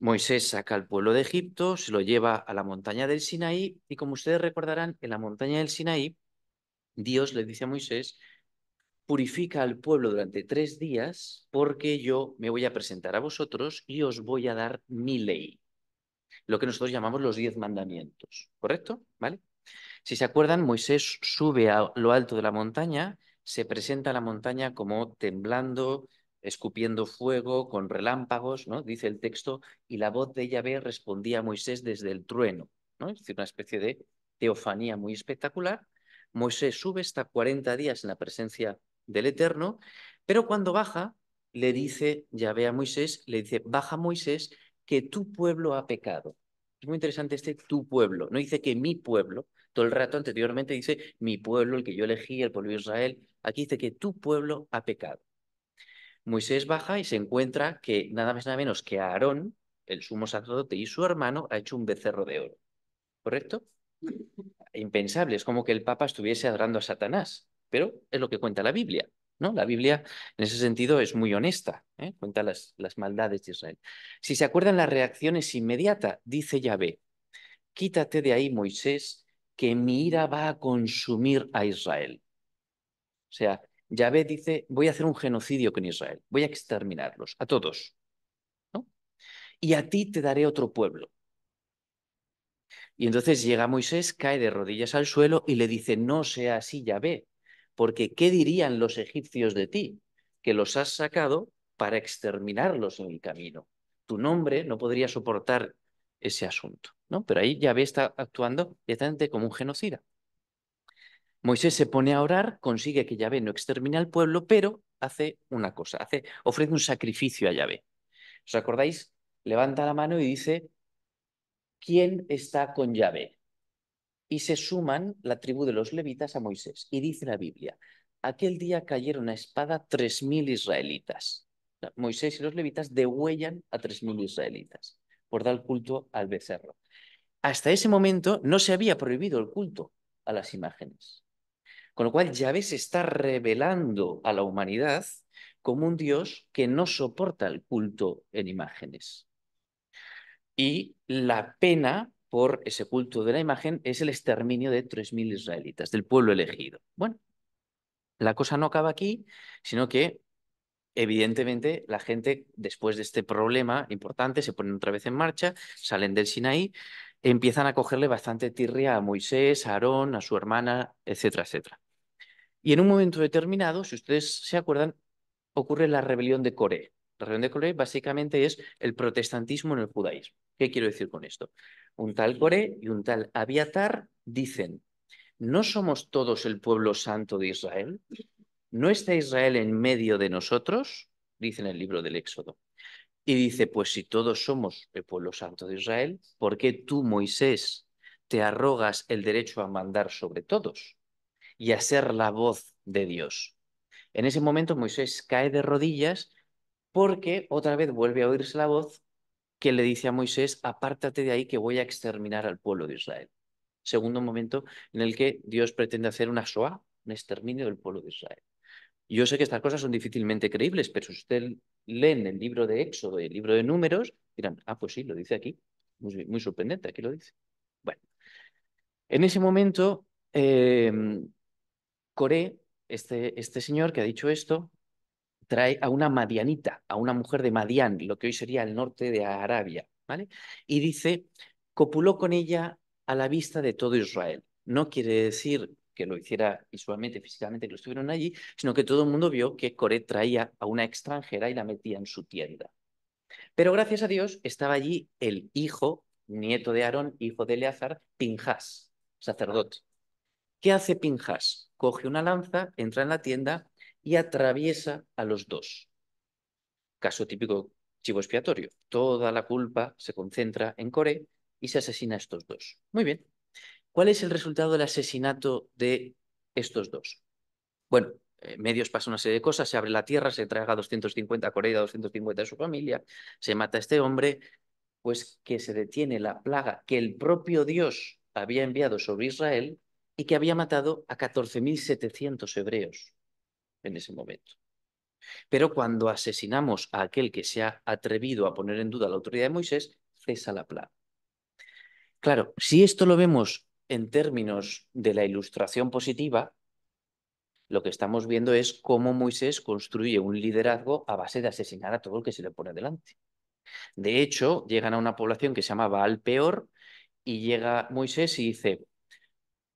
Moisés saca al pueblo de Egipto, se lo lleva a la montaña del Sinaí, y como ustedes recordarán, en la montaña del Sinaí, Dios le dice a Moisés, purifica al pueblo durante 3 días, porque yo me voy a presentar a vosotros y os voy a dar mi ley, lo que nosotros llamamos los 10 mandamientos, ¿correcto? ¿Vale? Si se acuerdan, Moisés sube a lo alto de la montaña, se presenta a la montaña como temblando, escupiendo fuego, con relámpagos, ¿no? Dice el texto, y la voz de Yahvé respondía a Moisés desde el trueno, ¿no? Es decir, una especie de teofanía muy espectacular. Moisés sube, está 40 días en la presencia del Eterno, pero cuando baja, le dice Yahvé a Moisés, le dice, baja Moisés, que tu pueblo ha pecado. Es muy interesante este tu pueblo, no dice que mi pueblo. Todo el rato anteriormente dice mi pueblo, el que yo elegí, el pueblo de Israel. Aquí dice que tu pueblo ha pecado. Moisés baja y se encuentra que nada más nada menos que Aarón, el sumo sacerdote y su hermano, ha hecho un becerro de oro. ¿Correcto? Impensable, es como que el Papa estuviese adorando a Satanás, pero es lo que cuenta la Biblia, ¿no? La Biblia en ese sentido es muy honesta, ¿eh? Cuenta las maldades de Israel. Si se acuerdan, la reacción es inmediata, dice Yahvé, quítate de ahí, Moisés, que mi ira va a consumir a Israel. O sea, Yahvé dice, voy a hacer un genocidio con Israel, voy a exterminarlos, a todos, ¿no? Y a ti te daré otro pueblo. Y entonces llega Moisés, cae de rodillas al suelo y le dice, no sea así, Yahvé, porque ¿qué dirían los egipcios de ti? Que los has sacado para exterminarlos en el camino. Tu nombre no podría soportar ese asunto, ¿no? Pero ahí Yahvé está actuando directamente como un genocida. Moisés se pone a orar, consigue que Yahvé no extermine al pueblo, pero hace una cosa, ofrece un sacrificio a Yahvé. ¿Os acordáis? Levanta la mano y dice, ¿quién está con Yahvé? Y se suman la tribu de los levitas a Moisés. Y dice la Biblia, aquel día cayeron a espada 3.000 israelitas. Moisés y los levitas degüellan a 3.000 israelitas por dar culto al becerro. Hasta ese momento no se había prohibido el culto a las imágenes. Con lo cual Yahvé se está revelando a la humanidad como un Dios que no soporta el culto en imágenes. Y la pena por ese culto de la imagen es el exterminio de 3.000 israelitas, del pueblo elegido. Bueno, la cosa no acaba aquí, sino que evidentemente la gente, después de este problema importante, se ponen otra vez en marcha, salen del Sinaí, empiezan a cogerle bastante tirria a Moisés, a Aarón, a su hermana, etcétera, etcétera. Y en un momento determinado, si ustedes se acuerdan, ocurre la rebelión de Coré. La rebelión de Coré básicamente es el protestantismo en el judaísmo. ¿Qué quiero decir con esto? Un tal Coré y un tal Abiatar dicen, ¿no somos todos el pueblo santo de Israel? ¿No está Israel en medio de nosotros? Dice en el libro del Éxodo. Y dice, pues si todos somos el pueblo santo de Israel, ¿por qué tú, Moisés, te arrogas el derecho a mandar sobre todos y a ser la voz de Dios? En ese momento Moisés cae de rodillas porque otra vez vuelve a oírse la voz que le dice a Moisés, apártate de ahí que voy a exterminar al pueblo de Israel. Segundo momento en el que Dios pretende hacer una Shoah, un exterminio del pueblo de Israel. Yo sé que estas cosas son difícilmente creíbles, pero si usted lee en el libro de Éxodo y el libro de Números, dirán, ah, pues sí, lo dice aquí. Muy sorprendente, aquí lo dice. Bueno, en ese momento, Coré, este señor que ha dicho esto, trae a una madianita, a una mujer de Madián, lo que hoy sería el norte de Arabia, ¿vale? Y dice, copuló con ella a la vista de todo Israel. No quiere decir que lo hiciera visualmente, físicamente, que lo estuvieron allí, sino que todo el mundo vio que Coré traía a una extranjera y la metía en su tienda. Pero gracias a Dios estaba allí el hijo, nieto de Aarón, hijo de Eleazar, Pinjas, sacerdote. ¿Qué hace Pinjas? Coge una lanza, entra en la tienda y atraviesa a los dos. Caso típico chivo expiatorio. Toda la culpa se concentra en Coré y se asesina a estos dos. Muy bien. ¿Cuál es el resultado del asesinato de estos dos? Bueno, medios pasa una serie de cosas, se abre la tierra, se traga 250 a Coré y a 250 de su familia, se mata a este hombre, pues que se detiene la plaga que el propio Dios había enviado sobre Israel y que había matado a 14.700 hebreos en ese momento. Pero cuando asesinamos a aquel que se ha atrevido a poner en duda la autoridad de Moisés, cesa la plaga. Claro, si esto lo vemos en términos de la ilustración positiva, lo que estamos viendo es cómo Moisés construye un liderazgo a base de asesinar a todo el que se le pone delante. De hecho, llegan a una población que se llama Baal Peor y llega Moisés y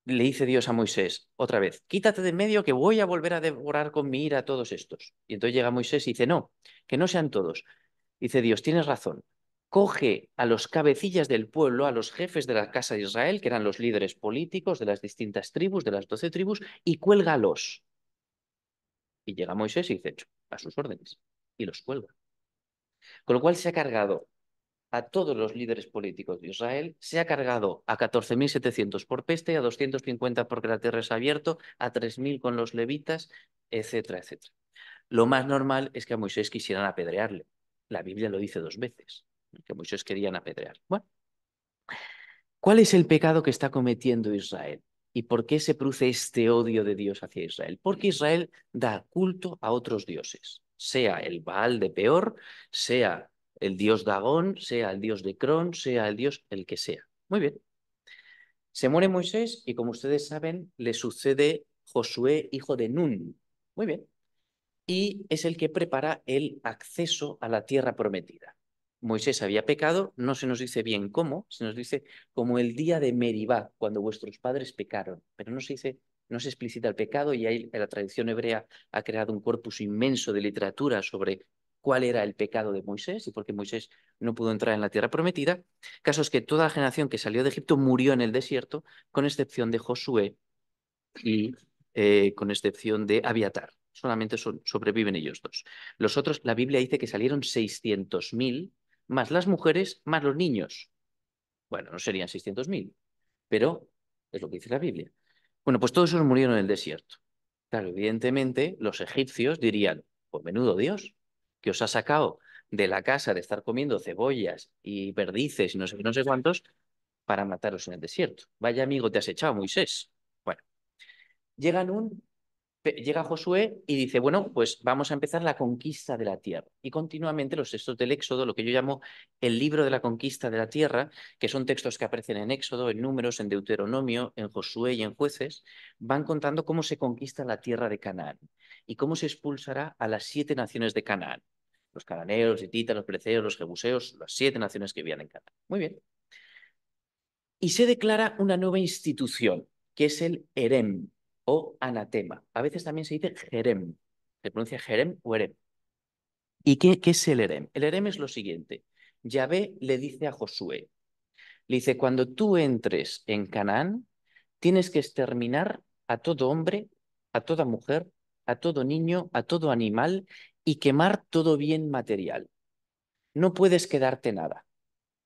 le dice Dios a Moisés, otra vez, quítate de en medio que voy a volver a devorar con mi ira a todos estos. Y entonces llega Moisés y dice, no, que no sean todos. Dice Dios, tienes razón. Coge a los cabecillas del pueblo, a los jefes de la casa de Israel, que eran los líderes políticos de las distintas tribus, de las 12 tribus, y cuélgalos. Y llega Moisés y dice, a sus órdenes. Y los cuelga. Con lo cual se ha cargado a todos los líderes políticos de Israel, se ha cargado a 14.700 por peste, a 250 porque la tierra es abierto, a 3.000 con los levitas, etcétera, etcétera. Lo más normal es que a Moisés quisieran apedrearle. La Biblia lo dice 2 veces, que a Moisés querían apedrear. Bueno, ¿cuál es el pecado que está cometiendo Israel? ¿Y por qué se produce este odio de Dios hacia Israel? Porque Israel da culto a otros dioses, sea el Baal de Peor, sea el dios Dagón, sea el dios de Cron, sea el dios el que sea. Muy bien. Se muere Moisés y como ustedes saben, le sucede Josué, hijo de Nun. Muy bien. Y es el que prepara el acceso a la tierra prometida. Moisés había pecado, no se nos dice bien cómo, se nos dice como el día de Meribá, cuando vuestros padres pecaron, pero no se dice, no se explicita el pecado y ahí la tradición hebrea ha creado un corpus inmenso de literatura sobre cuál era el pecado de Moisés y por qué Moisés no pudo entrar en la tierra prometida. Caso es que toda la generación que salió de Egipto murió en el desierto, con excepción de Josué y con excepción de Abiatar. Solamente sobreviven ellos dos. Los otros, la Biblia dice que salieron 600.000, más las mujeres, más los niños. Bueno, no serían 600.000, pero es lo que dice la Biblia. Bueno, pues todos esos murieron en el desierto. Claro, evidentemente los egipcios dirían, pues menudo Dios, que os ha sacado de la casa de estar comiendo cebollas y perdices y no sé, no sé cuántos para mataros en el desierto. Vaya amigo te has echado, Moisés. Bueno, llega Josué y dice, bueno, pues vamos a empezar la conquista de la tierra. Y continuamente los textos del Éxodo, lo que yo llamo el libro de la conquista de la tierra, que son textos que aparecen en Éxodo, en Números, en Deuteronomio, en Josué y en Jueces, van contando cómo se conquista la tierra de Canaán y cómo se expulsará a las 7 naciones de Canaán. Los cananeos, los hititas, los pereceos, los jebuseos, las 7 naciones que vivían en Canaán. Muy bien. Y se declara una nueva institución, que es el Erem o anatema. A veces también se dice Jerem. Se pronuncia Jerem o Erem. ¿Y qué es el Erem? El Erem es lo siguiente. Yahvé le dice a Josué, le dice, cuando tú entres en Canaán, tienes que exterminar a todo hombre, a toda mujer, a todo niño, a todo animal y quemar todo bien material. No puedes quedarte nada.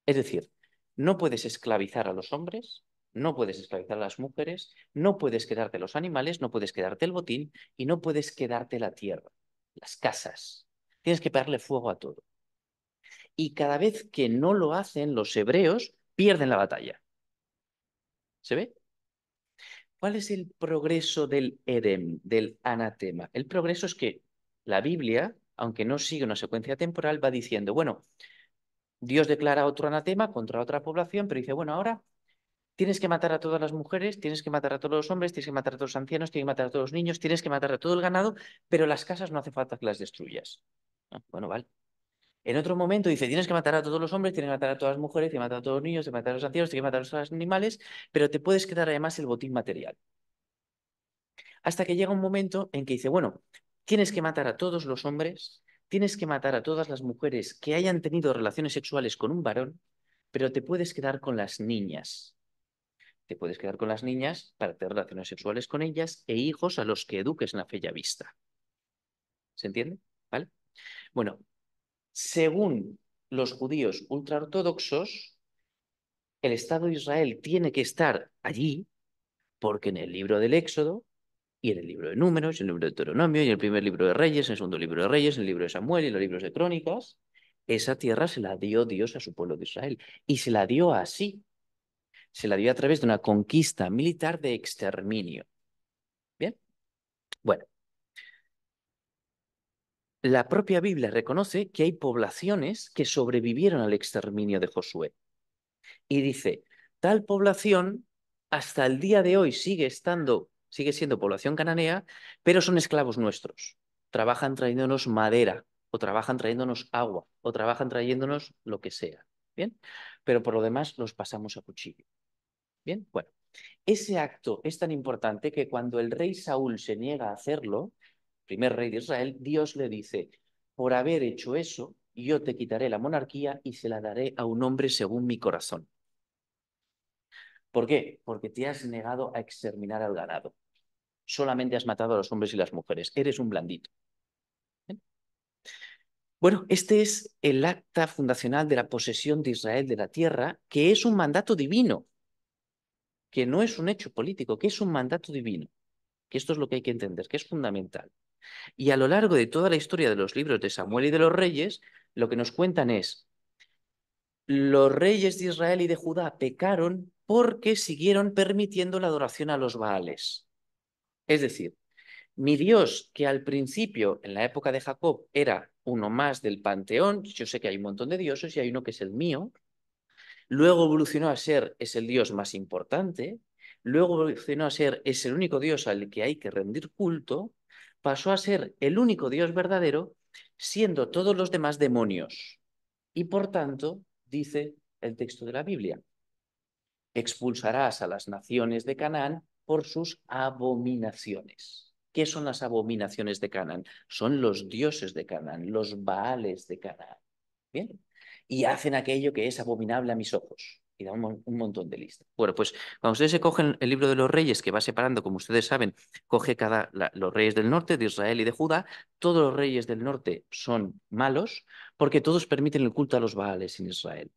Es decir, no puedes esclavizar a los hombres, no puedes esclavizar a las mujeres, no puedes quedarte los animales, no puedes quedarte el botín y no puedes quedarte la tierra, las casas. Tienes que pegarle fuego a todo. Y cada vez que no lo hacen, los hebreos pierden la batalla. ¿Se ve? ¿Cuál es el progreso del Edem, del anatema? El progreso es que la Biblia, aunque no sigue una secuencia temporal, va diciendo, bueno, Dios declara otro anatema contra otra población, pero dice, bueno, ahora tienes que matar a todas las mujeres, tienes que matar a todos los hombres, tienes que matar a todos los ancianos, tienes que matar a todos los niños, tienes que matar a todo el ganado, pero las casas no hace falta que las destruyas. Ah, bueno, vale. En otro momento dice, tienes que matar a todos los hombres, tienes que matar a todas las mujeres, tienes que matar a todos los niños, tienes que matar a los ancianos, tienes que matar a todos los animales, pero te puedes quedar además el botín material. Hasta que llega un momento en que dice, bueno, tienes que matar a todos los hombres, tienes que matar a todas las mujeres que hayan tenido relaciones sexuales con un varón, pero te puedes quedar con las niñas. Te puedes quedar con las niñas para tener relaciones sexuales con ellas e hijos a los que eduques en la fe ya vista. ¿Se entiende? ¿Vale? Bueno, según los judíos ultraortodoxos, el Estado de Israel tiene que estar allí porque en el libro del Éxodo y en el libro de Números, en el libro de Deuteronomio, y en el primer libro de Reyes, en el segundo libro de Reyes, en el libro de Samuel y en los libros de Crónicas, esa tierra se la dio Dios a su pueblo de Israel. Y se la dio así. Se la dio a través de una conquista militar de exterminio. ¿Bien? Bueno, la propia Biblia reconoce que hay poblaciones que sobrevivieron al exterminio de Josué. Y dice, tal población hasta el día de hoy sigue siendo población cananea, pero son esclavos nuestros. Trabajan trayéndonos madera, o trabajan trayéndonos agua, o trabajan trayéndonos lo que sea. ¿Bien? Pero por lo demás los pasamos a cuchillo. ¿Bien? Bueno, ese acto es tan importante que cuando el rey Saúl se niega a hacerlo, primer rey de Israel, Dios le dice, por haber hecho eso, yo te quitaré la monarquía y se la daré a un hombre según mi corazón. ¿Por qué? Porque te has negado a exterminar al ganado. Solamente has matado a los hombres y las mujeres. Eres un blandito. ¿Bien? Bueno, este es el acta fundacional de la posesión de Israel de la tierra, que es un mandato divino, que no es un hecho político, que es un mandato divino. Que esto es lo que hay que entender, que es fundamental. Y a lo largo de toda la historia de los libros de Samuel y de los reyes, lo que nos cuentan es, los reyes de Israel y de Judá pecaron porque siguieron permitiendo la adoración a los Baales. Es decir, mi Dios, que al principio, en la época de Jacob, era uno más del panteón, yo sé que hay un montón de dioses y hay uno que es el mío, luego evolucionó a ser, es el Dios más importante, luego evolucionó a ser, es el único Dios al que hay que rendir culto, pasó a ser el único Dios verdadero, siendo todos los demás demonios. Y por tanto, dice el texto de la Biblia, expulsarás a las naciones de Canaán por sus abominaciones. ¿Qué son las abominaciones de Canaán? Son los dioses de Canaán, los Baales de Canaán. ¿Bien? Y hacen aquello que es abominable a mis ojos. Y da un montón de listas. Bueno, pues cuando ustedes se cogen el libro de los reyes, que va separando, como ustedes saben, coge los reyes del norte, de Israel y de Judá, todos los reyes del norte son malos porque todos permiten el culto a los Baales en Israel.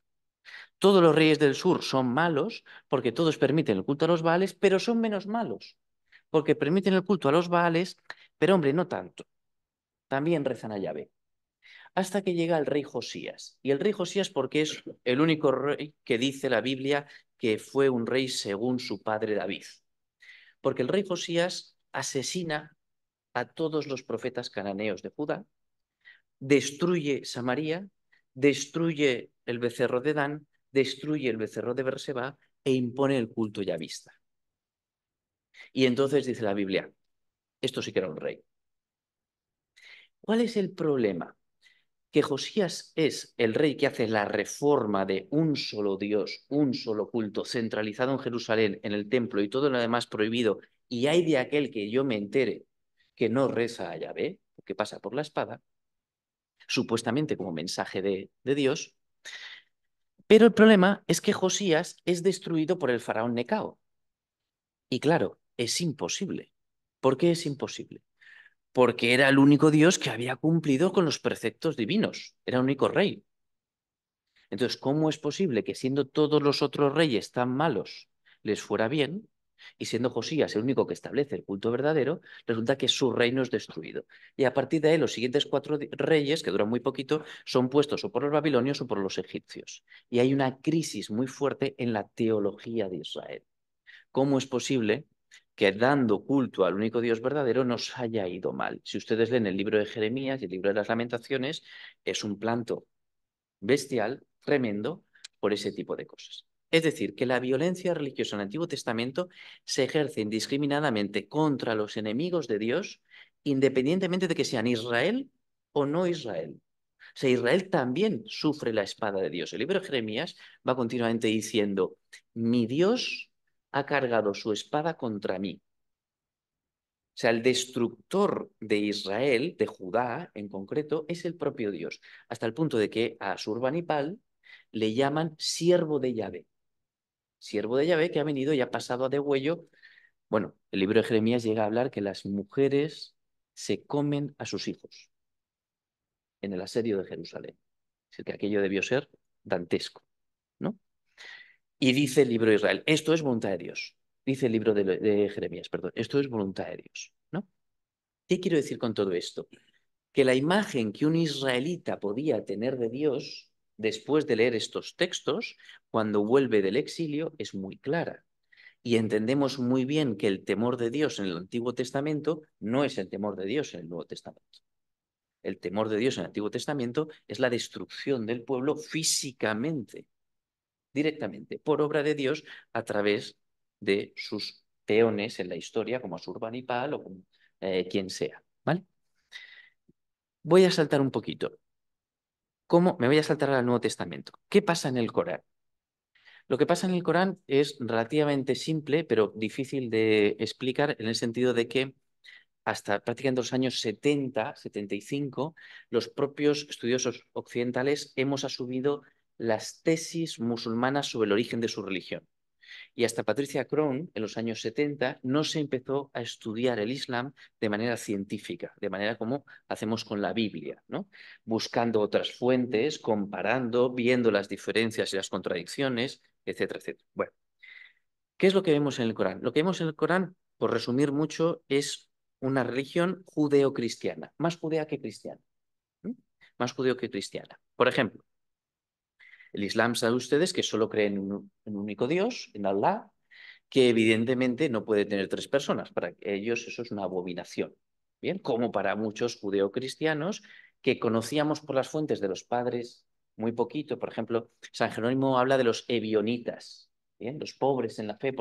Todos los reyes del sur son malos porque todos permiten el culto a los Baales, pero son menos malos porque permiten el culto a los Baales, pero hombre, no tanto. También rezan a Yahvé. Hasta que llega el rey Josías. Y el rey Josías porque es el único rey que dice la Biblia que fue un rey según su padre David. Porque el rey Josías asesina a todos los profetas cananeos de Judá, destruye Samaria, destruye el becerro de Dan, destruye el becerro de Berseba e impone el culto yavista. Y entonces dice la Biblia, esto sí que era un rey. ¿Cuál es el problema? Que Josías es el rey que hace la reforma de un solo Dios, un solo culto, centralizado en Jerusalén, en el templo y todo lo demás prohibido, y hay de aquel que yo me entere que no reza a Yahvé, que pasa por la espada, supuestamente como mensaje de Dios, pero el problema es que Josías es destruido por el faraón Necao. Y claro, es imposible. ¿Por qué es imposible? Porque era el único Dios que había cumplido con los preceptos divinos, era el único rey. Entonces, ¿cómo es posible que siendo todos los otros reyes tan malos les fuera bien? Y siendo Josías el único que establece el culto verdadero, resulta que su reino es destruido. Y a partir de ahí, los siguientes 4 reyes, que duran muy poquito, son puestos o por los babilonios o por los egipcios. Y hay una crisis muy fuerte en la teología de Israel. ¿Cómo es posible que dando culto al único Dios verdadero nos haya ido mal? Si ustedes leen el libro de Jeremías y el libro de las Lamentaciones, es un planto bestial tremendo por ese tipo de cosas. Es decir, que la violencia religiosa en el Antiguo Testamento se ejerce indiscriminadamente contra los enemigos de Dios, independientemente de que sean Israel o no Israel. O sea, Israel también sufre la espada de Dios. El libro de Jeremías va continuamente diciendo, mi Dios ha cargado su espada contra mí. O sea, el destructor de Israel, de Judá en concreto, es el propio Dios, hasta el punto de que a Asurbanipal le llaman siervo de Yahvé. Siervo de Yahvé que ha venido y ha pasado a degüello. Bueno, el libro de Jeremías llega a hablar que las mujeres se comen a sus hijos en el asedio de Jerusalén. Es decir, que aquello debió ser dantesco, ¿no? Y dice el libro de Israel, esto es voluntad de Dios. Dice el libro de Jeremías, perdón, esto es voluntad de Dios, ¿no? ¿Qué quiero decir con todo esto? Que la imagen que un israelita podía tener de Dios después de leer estos textos, cuando vuelve del exilio, es muy clara. Y entendemos muy bien que el temor de Dios en el Antiguo Testamento no es el temor de Dios en el Nuevo Testamento. El temor de Dios en el Antiguo Testamento es la destrucción del pueblo físicamente, directamente, por obra de Dios a través de sus peones en la historia, como Asurbanipal o como, quien sea, ¿vale? Voy a saltar un poquito. ¿Cómo? Me voy a saltar al Nuevo Testamento. ¿Qué pasa en el Corán? Lo que pasa en el Corán es relativamente simple, pero difícil de explicar en el sentido de que hasta prácticamente los años 70, 75, los propios estudiosos occidentales hemos asumido las tesis musulmanas sobre el origen de su religión. Y hasta Patricia Crone, en los años 70, no se empezó a estudiar el Islam de manera científica, de manera como hacemos con la Biblia, ¿no? Buscando otras fuentes, comparando, viendo las diferencias y las contradicciones, etcétera, etcétera. Bueno, ¿qué es lo que vemos en el Corán? Lo que vemos en el Corán, por resumir mucho, es una religión judeo-cristiana, más judea que cristiana, ¿no? Más judeo que cristiana. Por ejemplo, el Islam, saben ustedes que solo creen en un único Dios, en Allah, que evidentemente no puede tener tres personas. Para ellos eso es una abominación. Bien, como para muchos judeocristianos que conocíamos por las fuentes de los padres muy poquito. Por ejemplo, San Jerónimo habla de los ebionitas, ¿bien? Los pobres en la fe,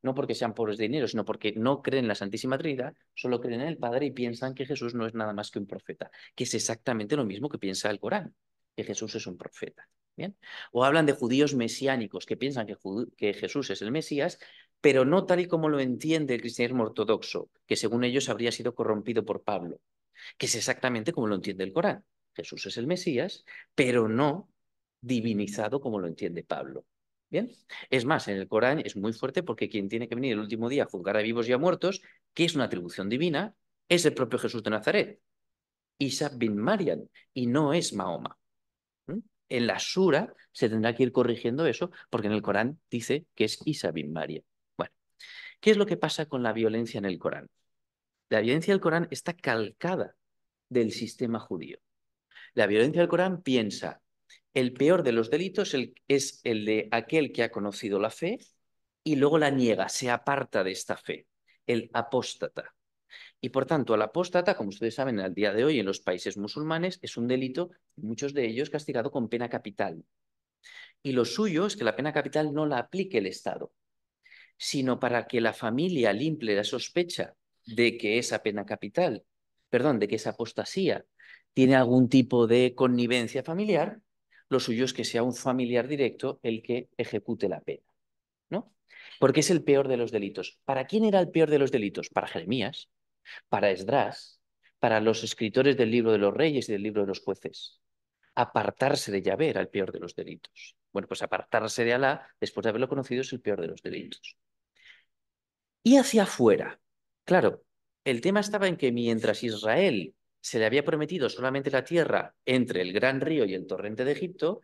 no porque sean pobres de dinero, sino porque no creen en la Santísima Trinidad, solo creen en el Padre y piensan que Jesús no es nada más que un profeta, que es exactamente lo mismo que piensa el Corán, que Jesús es un profeta. ¿Bien? O hablan de judíos mesiánicos que piensan que Jesús es el Mesías, pero no tal y como lo entiende el cristianismo ortodoxo, que según ellos habría sido corrompido por Pablo, que es exactamente como lo entiende el Corán. Jesús es el Mesías, pero no divinizado como lo entiende Pablo. ¿Bien? Es más, en el Corán es muy fuerte porque quien tiene que venir el último día a juzgar a vivos y a muertos, que es una atribución divina, es el propio Jesús de Nazaret, Isa bin Mariam, y no es Mahoma. En la Sura se tendrá que ir corrigiendo eso porque en el Corán dice que es Isa bin Mariam. Bueno, ¿qué es lo que pasa con la violencia en el Corán? La violencia del Corán está calcada del sistema judío. La violencia del Corán piensa, el peor de los delitos es el de aquel que ha conocido la fe y luego la niega, se aparta de esta fe, el apóstata. Y por tanto, el apóstata, como ustedes saben, al día de hoy en los países musulmanes es un delito, muchos de ellos castigado con pena capital. Y lo suyo es que la pena capital no la aplique el Estado, sino para que la familia limpie la sospecha de que esa pena capital, perdón, de que esa apostasía tiene algún tipo de connivencia familiar, lo suyo es que sea un familiar directo el que ejecute la pena, ¿no? Porque es el peor de los delitos. ¿Para quién era el peor de los delitos? Para Jeremías, para Esdras, para los escritores del libro de los reyes y del libro de los jueces. Apartarse de Yahvé era el peor de los delitos. Bueno, pues apartarse de Alá, después de haberlo conocido, es el peor de los delitos. Y hacia afuera. Claro, el tema estaba en que mientras Israel se le había prometido solamente la tierra entre el gran río y el torrente de Egipto,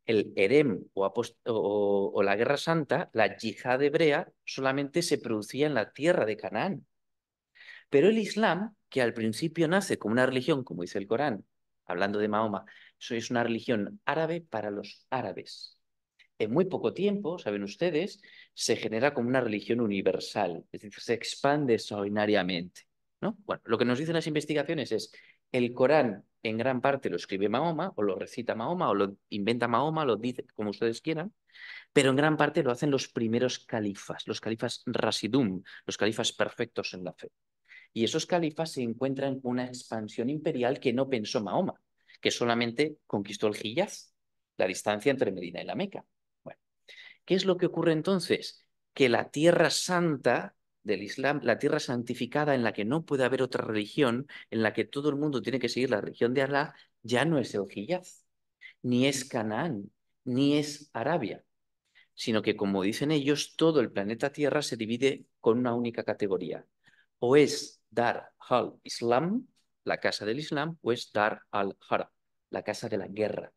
el Erem o la Guerra Santa, la yihad hebrea, solamente se producía en la tierra de Canaán. Pero el Islam, que al principio nace como una religión, como dice el Corán, hablando de Mahoma, eso es una religión árabe para los árabes. En muy poco tiempo, saben ustedes, se genera como una religión universal, es decir, se expande extraordinariamente, ¿no? Bueno, lo que nos dicen las investigaciones es El Corán en gran parte lo escribe Mahoma, o lo recita Mahoma, o lo inventa Mahoma, lo dice como ustedes quieran, pero en gran parte lo hacen los primeros califas, los califas Rasidum, los califas perfectos en la fe. Y esos califas se encuentran con una expansión imperial que no pensó Mahoma, que solamente conquistó el Hiyaz, la distancia entre Medina y la Meca. Bueno, ¿qué es lo que ocurre entonces? Que la tierra santa del Islam, la tierra santificada en la que no puede haber otra religión, en la que todo el mundo tiene que seguir la religión de Alá, ya no es el Hiyaz, ni es Canaán, ni es Arabia, sino que, como dicen ellos, todo el planeta Tierra se divide con una única categoría. O es Dar al-Islam, la casa del Islam, o es Dar al-Harb, la casa de la guerra.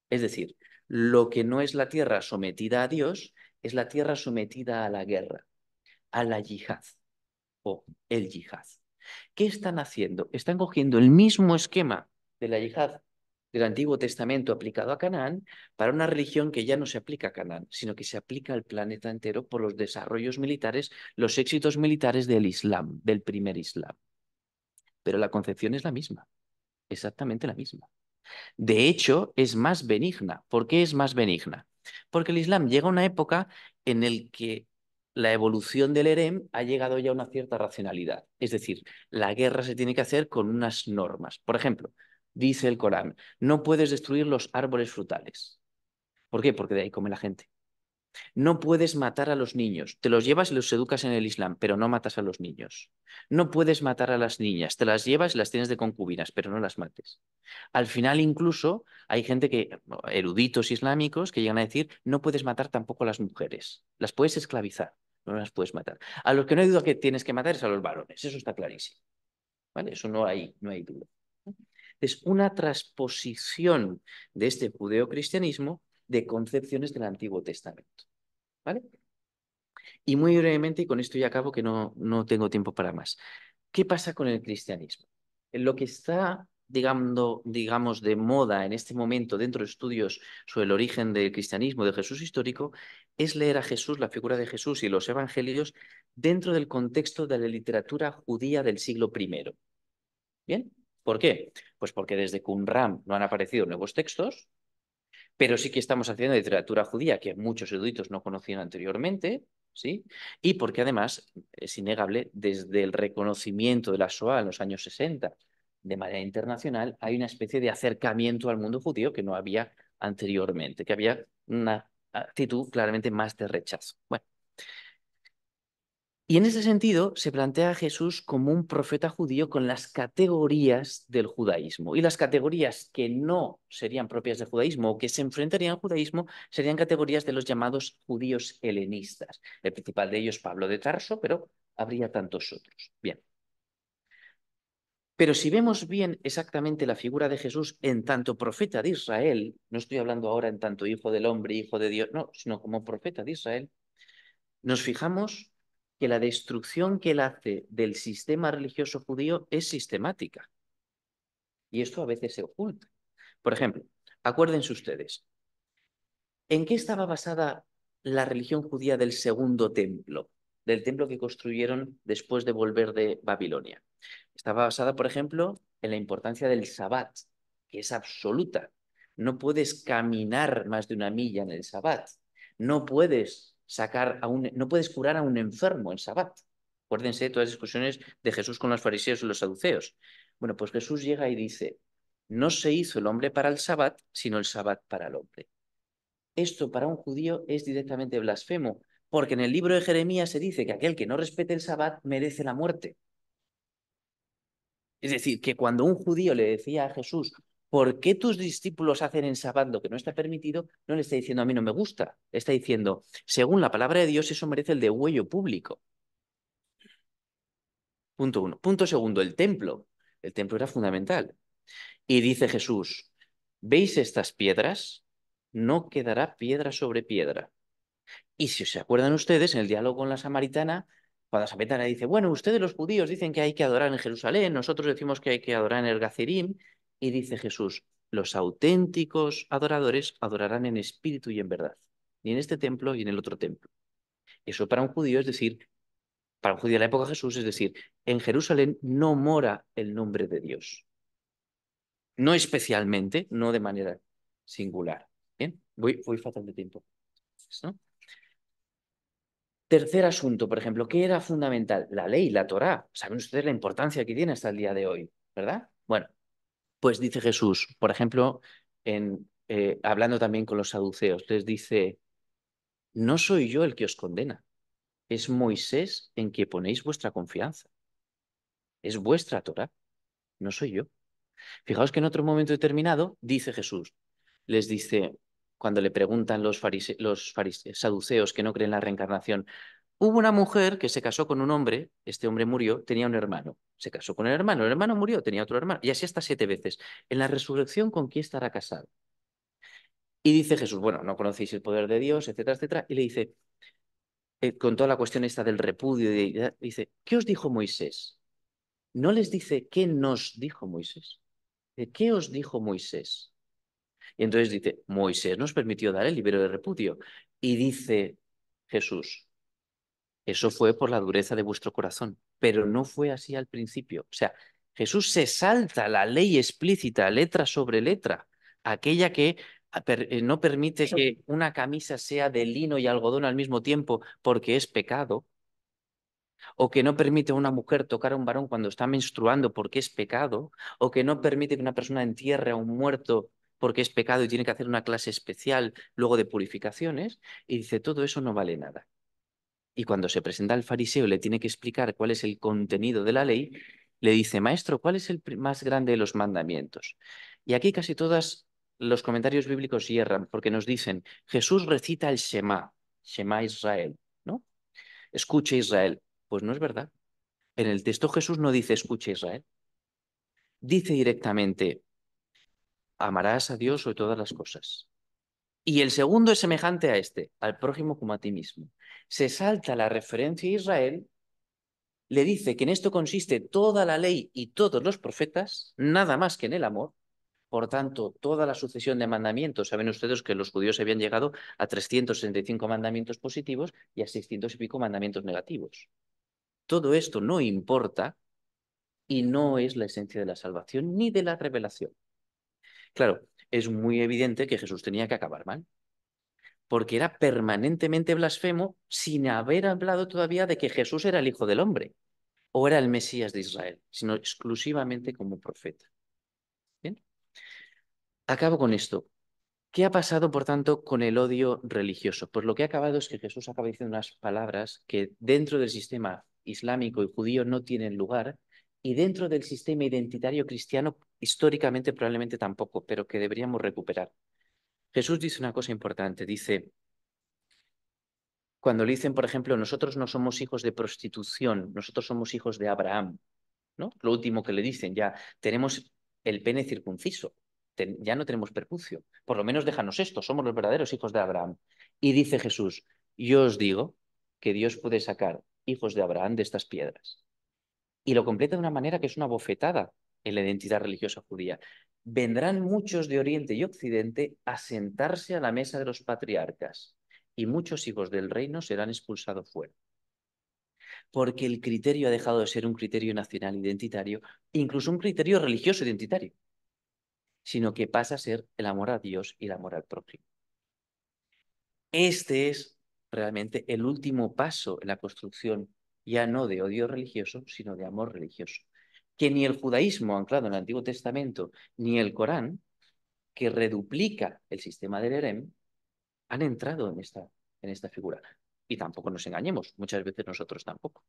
Es decir, lo que no es la tierra sometida a Dios es la tierra sometida a la guerra, a la yihad o el yihad. ¿Qué están haciendo? Están cogiendo el mismo esquema de la yihad del Antiguo Testamento aplicado a Canaán para una religión que ya no se aplica a Canaán, sino que se aplica al planeta entero por los desarrollos militares, los éxitos militares del Islam, del primer Islam. Pero la concepción es la misma, exactamente la misma. De hecho, es más benigna. ¿Por qué es más benigna? Porque el Islam llega a una época en la que la evolución del harem ha llegado ya a una cierta racionalidad. Es decir, la guerra se tiene que hacer con unas normas. Por ejemplo, dice el Corán, no puedes destruir los árboles frutales. ¿Por qué? Porque de ahí come la gente. No puedes matar a los niños. Te los llevas y los educas en el Islam, pero no matas a los niños. No puedes matar a las niñas. Te las llevas y las tienes de concubinas, pero no las mates. Al final incluso hay gente que, eruditos islámicos, que llegan a decir, no puedes matar tampoco a las mujeres. Las puedes esclavizar, no las puedes matar. A los que no hay duda que tienes que matar es a los varones. Eso está clarísimo. ¿Vale? Eso no hay duda. Es una transposición de este judeocristianismo de concepciones del Antiguo Testamento. ¿Vale? Y muy brevemente, y con esto ya acabo que no tengo tiempo para más. ¿Qué pasa con el cristianismo? Lo que está, digamos, de moda en este momento dentro de estudios sobre el origen del cristianismo, de Jesús histórico, es leer a Jesús, la figura de Jesús y los evangelios dentro del contexto de la literatura judía del siglo I. ¿Bien? ¿Por qué? Pues porque desde Qumran no han aparecido nuevos textos, pero sí que estamos haciendo literatura judía que muchos eruditos no conocían anteriormente, ¿sí? Y porque además es innegable, desde el reconocimiento de la Shoah en los años 60 de manera internacional, hay una especie de acercamiento al mundo judío que no había anteriormente, que había una actitud claramente más de rechazo. Bueno, y en ese sentido se plantea a Jesús como un profeta judío con las categorías del judaísmo. Y las categorías que no serían propias del judaísmo o que se enfrentarían al judaísmo serían categorías de los llamados judíos helenistas. El principal de ellos, Pablo de Tarso, pero habría tantos otros. Bien. Pero si vemos bien exactamente la figura de Jesús en tanto profeta de Israel, no estoy hablando ahora en tanto hijo del hombre, hijo de Dios, no, sino como profeta de Israel, nos fijamos que la destrucción que él hace del sistema religioso judío es sistemática. Y esto a veces se oculta. Por ejemplo, acuérdense ustedes, ¿en qué estaba basada la religión judía del segundo templo? Del templo que construyeron después de volver de Babilonia. Estaba basada, por ejemplo, en la importancia del Sabbat, que es absoluta. No puedes caminar más de una milla en el Sabbat. No puedes no puedes curar a un enfermo en Sabbat. Acuérdense de todas las discusiones de Jesús con los fariseos y los saduceos. Bueno, pues Jesús llega y dice, no se hizo el hombre para el Sabbat, sino el Sabbat para el hombre. Esto para un judío es directamente blasfemo, porque en el libro de Jeremías se dice que aquel que no respete el Sabbat merece la muerte. Es decir, que cuando un judío le decía a Jesús, ¿por qué tus discípulos hacen en Sabbat lo que no está permitido? No le está diciendo a mí no me gusta, le está diciendo, según la palabra de Dios, eso merece el degüello público. Punto uno. Punto segundo, el templo. El templo era fundamental. Y dice Jesús, ¿veis estas piedras? No quedará piedra sobre piedra. Y si se acuerdan ustedes, en el diálogo con la samaritana, cuando la samaritana dice, bueno, ustedes los judíos dicen que hay que adorar en Jerusalén, nosotros decimos que hay que adorar en el Gazerim, y dice Jesús, los auténticos adoradores adorarán en espíritu y en verdad, y en este templo y en el otro templo. Eso para un judío es decir, Para un judío de la época de Jesús, es decir, en Jerusalén no mora el nombre de Dios. No especialmente, no de manera singular. Bien, voy fatal de tiempo, ¿no? Tercer asunto, por ejemplo, ¿qué era fundamental? La ley, la Torá. Saben ustedes la importancia que tiene hasta el día de hoy, ¿verdad? Bueno, pues dice Jesús, por ejemplo, hablando también con los saduceos, les dice, no soy yo el que os condena, es Moisés en que ponéis vuestra confianza. Es vuestra Torá, no soy yo. Fijaos que en otro momento determinado dice Jesús, les dice, cuando le preguntan los saduceos que no creen en la reencarnación, hubo una mujer que se casó con un hombre, este hombre murió, tenía un hermano, se casó con el hermano murió, tenía otro hermano, y así hasta 7 veces. En la resurrección, ¿con quién estará casado? Y dice Jesús, bueno, no conocéis el poder de Dios, etcétera, etcétera, y le dice, con toda la cuestión esta del repudio, dice, ¿qué os dijo Moisés? No les dice, ¿qué nos dijo Moisés? ¿De qué os dijo Moisés? Y entonces dice, Moisés nos permitió dar el libro de repudio. Y dice Jesús, eso fue por la dureza de vuestro corazón, pero no fue así al principio. O sea, Jesús se salta la ley explícita, letra sobre letra, aquella que no permite que una camisa sea de lino y algodón al mismo tiempo porque es pecado, o que no permite a una mujer tocar a un varón cuando está menstruando porque es pecado, o que no permite que una persona entierre a un muerto porque es pecado y tiene que hacer una clase especial luego de purificaciones, y dice, todo eso no vale nada. Y cuando se presenta al fariseo y le tiene que explicar cuál es el contenido de la ley, le dice, maestro, ¿cuál es el más grande de los mandamientos? Y aquí casi todos los comentarios bíblicos hierran porque nos dicen, Jesús recita el Shema Israel, ¿no? Escuche Israel. Pues no es verdad. En el texto Jesús no dice escuche Israel. Dice directamente, amarás a Dios sobre todas las cosas. Y el segundo es semejante a este, al prójimo como a ti mismo. Se salta la referencia a Israel, le dice que en esto consiste toda la ley y todos los profetas, nada más que en el amor. Por tanto, toda la sucesión de mandamientos, saben ustedes que los judíos habían llegado a 365 mandamientos positivos y a 600 y pico mandamientos negativos. Todo esto no importa y no es la esencia de la salvación ni de la revelación. Claro, es muy evidente que Jesús tenía que acabar mal, porque era permanentemente blasfemo sin haber hablado todavía de que Jesús era el Hijo del Hombre o era el Mesías de Israel, sino exclusivamente como profeta. ¿Bien? Acabo con esto. ¿Qué ha pasado, por tanto, con el odio religioso? Pues lo que ha acabado es que Jesús acaba diciendo unas palabras que dentro del sistema islámico y judío no tienen lugar y dentro del sistema identitario cristiano históricamente probablemente tampoco, pero que deberíamos recuperar. Jesús dice una cosa importante, dice, cuando le dicen, por ejemplo, nosotros no somos hijos de prostitución, nosotros somos hijos de Abraham, ¿no? Lo último que le dicen, ya tenemos el pene circunciso, ya no tenemos perpucio, por lo menos déjanos esto, somos los verdaderos hijos de Abraham. Y dice Jesús, yo os digo que Dios puede sacar hijos de Abraham de estas piedras. Y lo completa de una manera que es una bofetada en la identidad religiosa judía. Vendrán muchos de Oriente y Occidente a sentarse a la mesa de los patriarcas y muchos hijos del reino serán expulsados fuera. Porque el criterio ha dejado de ser un criterio nacional identitario, incluso un criterio religioso identitario, sino que pasa a ser el amor a Dios y el amor al prójimo. Este es realmente el último paso en la construcción, ya no de odio religioso, sino de amor religioso. Que ni el judaísmo anclado en el Antiguo Testamento, ni el Corán, que reduplica el sistema del Erem, han entrado en esta figura. Y tampoco nos engañemos, muchas veces nosotros tampoco.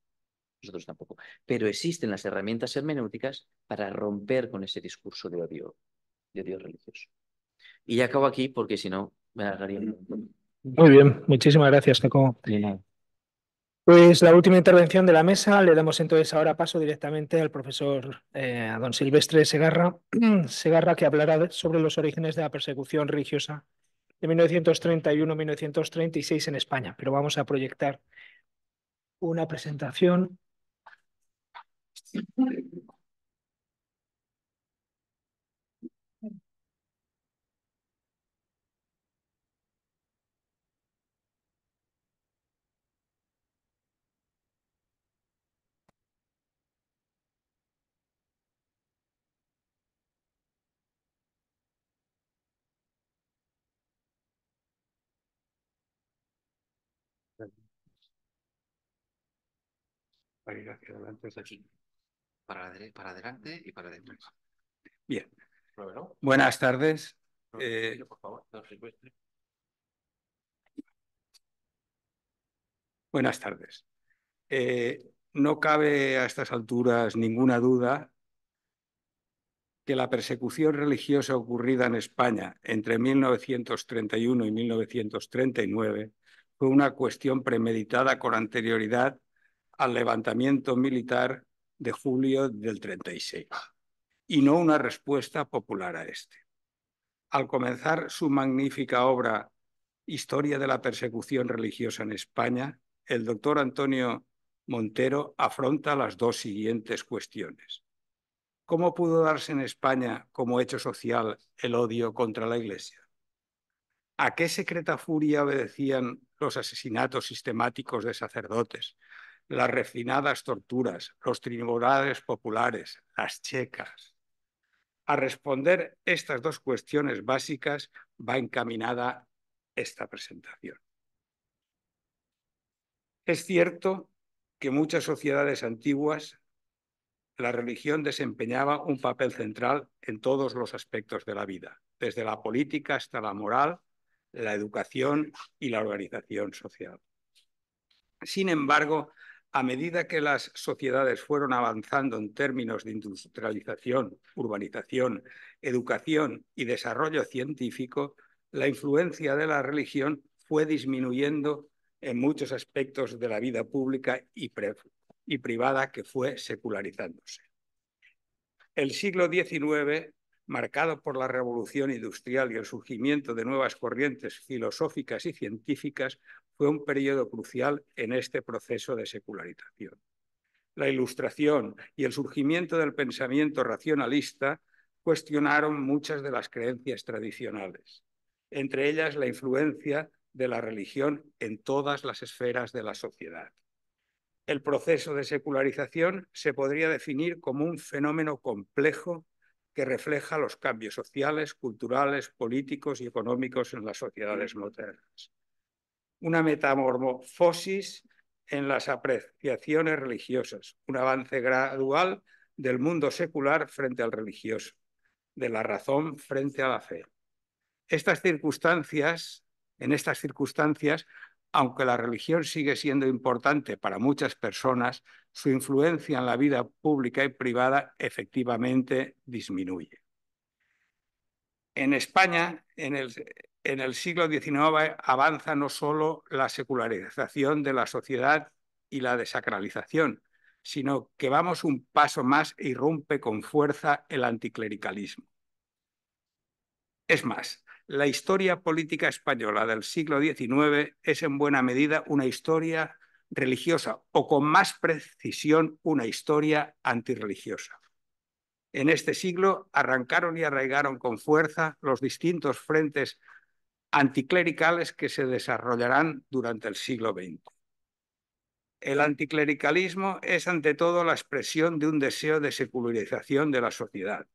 Pero existen las herramientas hermenéuticas para romper con ese discurso de odio religioso. Y ya acabo aquí porque si no me alargaría un montón. Muy bien, muchísimas gracias, Jacobo. Ni nada. Pues la última intervención de la mesa, le damos entonces ahora paso directamente al profesor a don Silvestre Segarra, Segarra, que hablará sobre los orígenes de la persecución religiosa de 1931-1936 en España. Pero vamos a proyectar una presentación. Para ir hacia adelante. Aquí. Para adelante y para detrás. Bien. ¿No? Buenas tardes. Por favor, no se muestre. Buenas tardes. No cabe a estas alturas ninguna duda que la persecución religiosa ocurrida en España entre 1931 y 1939 fue una cuestión premeditada con anterioridad al levantamiento militar de julio del 36 y no una respuesta popular a este. Al comenzar su magnífica obra Historia de la persecución religiosa en España, el doctor Antonio Montero afronta las dos siguientes cuestiones. ¿Cómo pudo darse en España como hecho social el odio contra la Iglesia? ¿A qué secreta furia obedecían los asesinatos sistemáticos de sacerdotes, las refinadas torturas, los tribunales populares, las checas? A responder estas dos cuestiones básicas va encaminada esta presentación. Es cierto que en muchas sociedades antiguas la religión desempeñaba un papel central en todos los aspectos de la vida, desde la política hasta la moral, la educación y la organización social. Sin embargo, a medida que las sociedades fueron avanzando en términos de industrialización, urbanización, educación y desarrollo científico, la influencia de la religión fue disminuyendo en muchos aspectos de la vida pública y privada que fue secularizándose. El siglo XIX, marcado por la revolución industrial y el surgimiento de nuevas corrientes filosóficas y científicas, fue un periodo crucial en este proceso de secularización. La Ilustración y el surgimiento del pensamiento racionalista cuestionaron muchas de las creencias tradicionales, entre ellas la influencia de la religión en todas las esferas de la sociedad. El proceso de secularización se podría definir como un fenómeno complejo que refleja los cambios sociales, culturales, políticos y económicos en las sociedades modernas. Una metamorfosis en las apreciaciones religiosas, un avance gradual del mundo secular frente al religioso, de la razón frente a la fe. En estas circunstancias, aunque la religión sigue siendo importante para muchas personas, su influencia en la vida pública y privada efectivamente disminuye. En España, en el siglo XIX, avanza no solo la secularización de la sociedad y la desacralización, sino que vamos un paso más e irrumpe con fuerza el anticlericalismo. Es más, la historia política española del siglo XIX es en buena medida una historia religiosa o, con más precisión, una historia antirreligiosa. En este siglo arrancaron y arraigaron con fuerza los distintos frentes anticlericales que se desarrollarán durante el siglo XX. El anticlericalismo es ante todo la expresión de un deseo de secularización de la sociedad,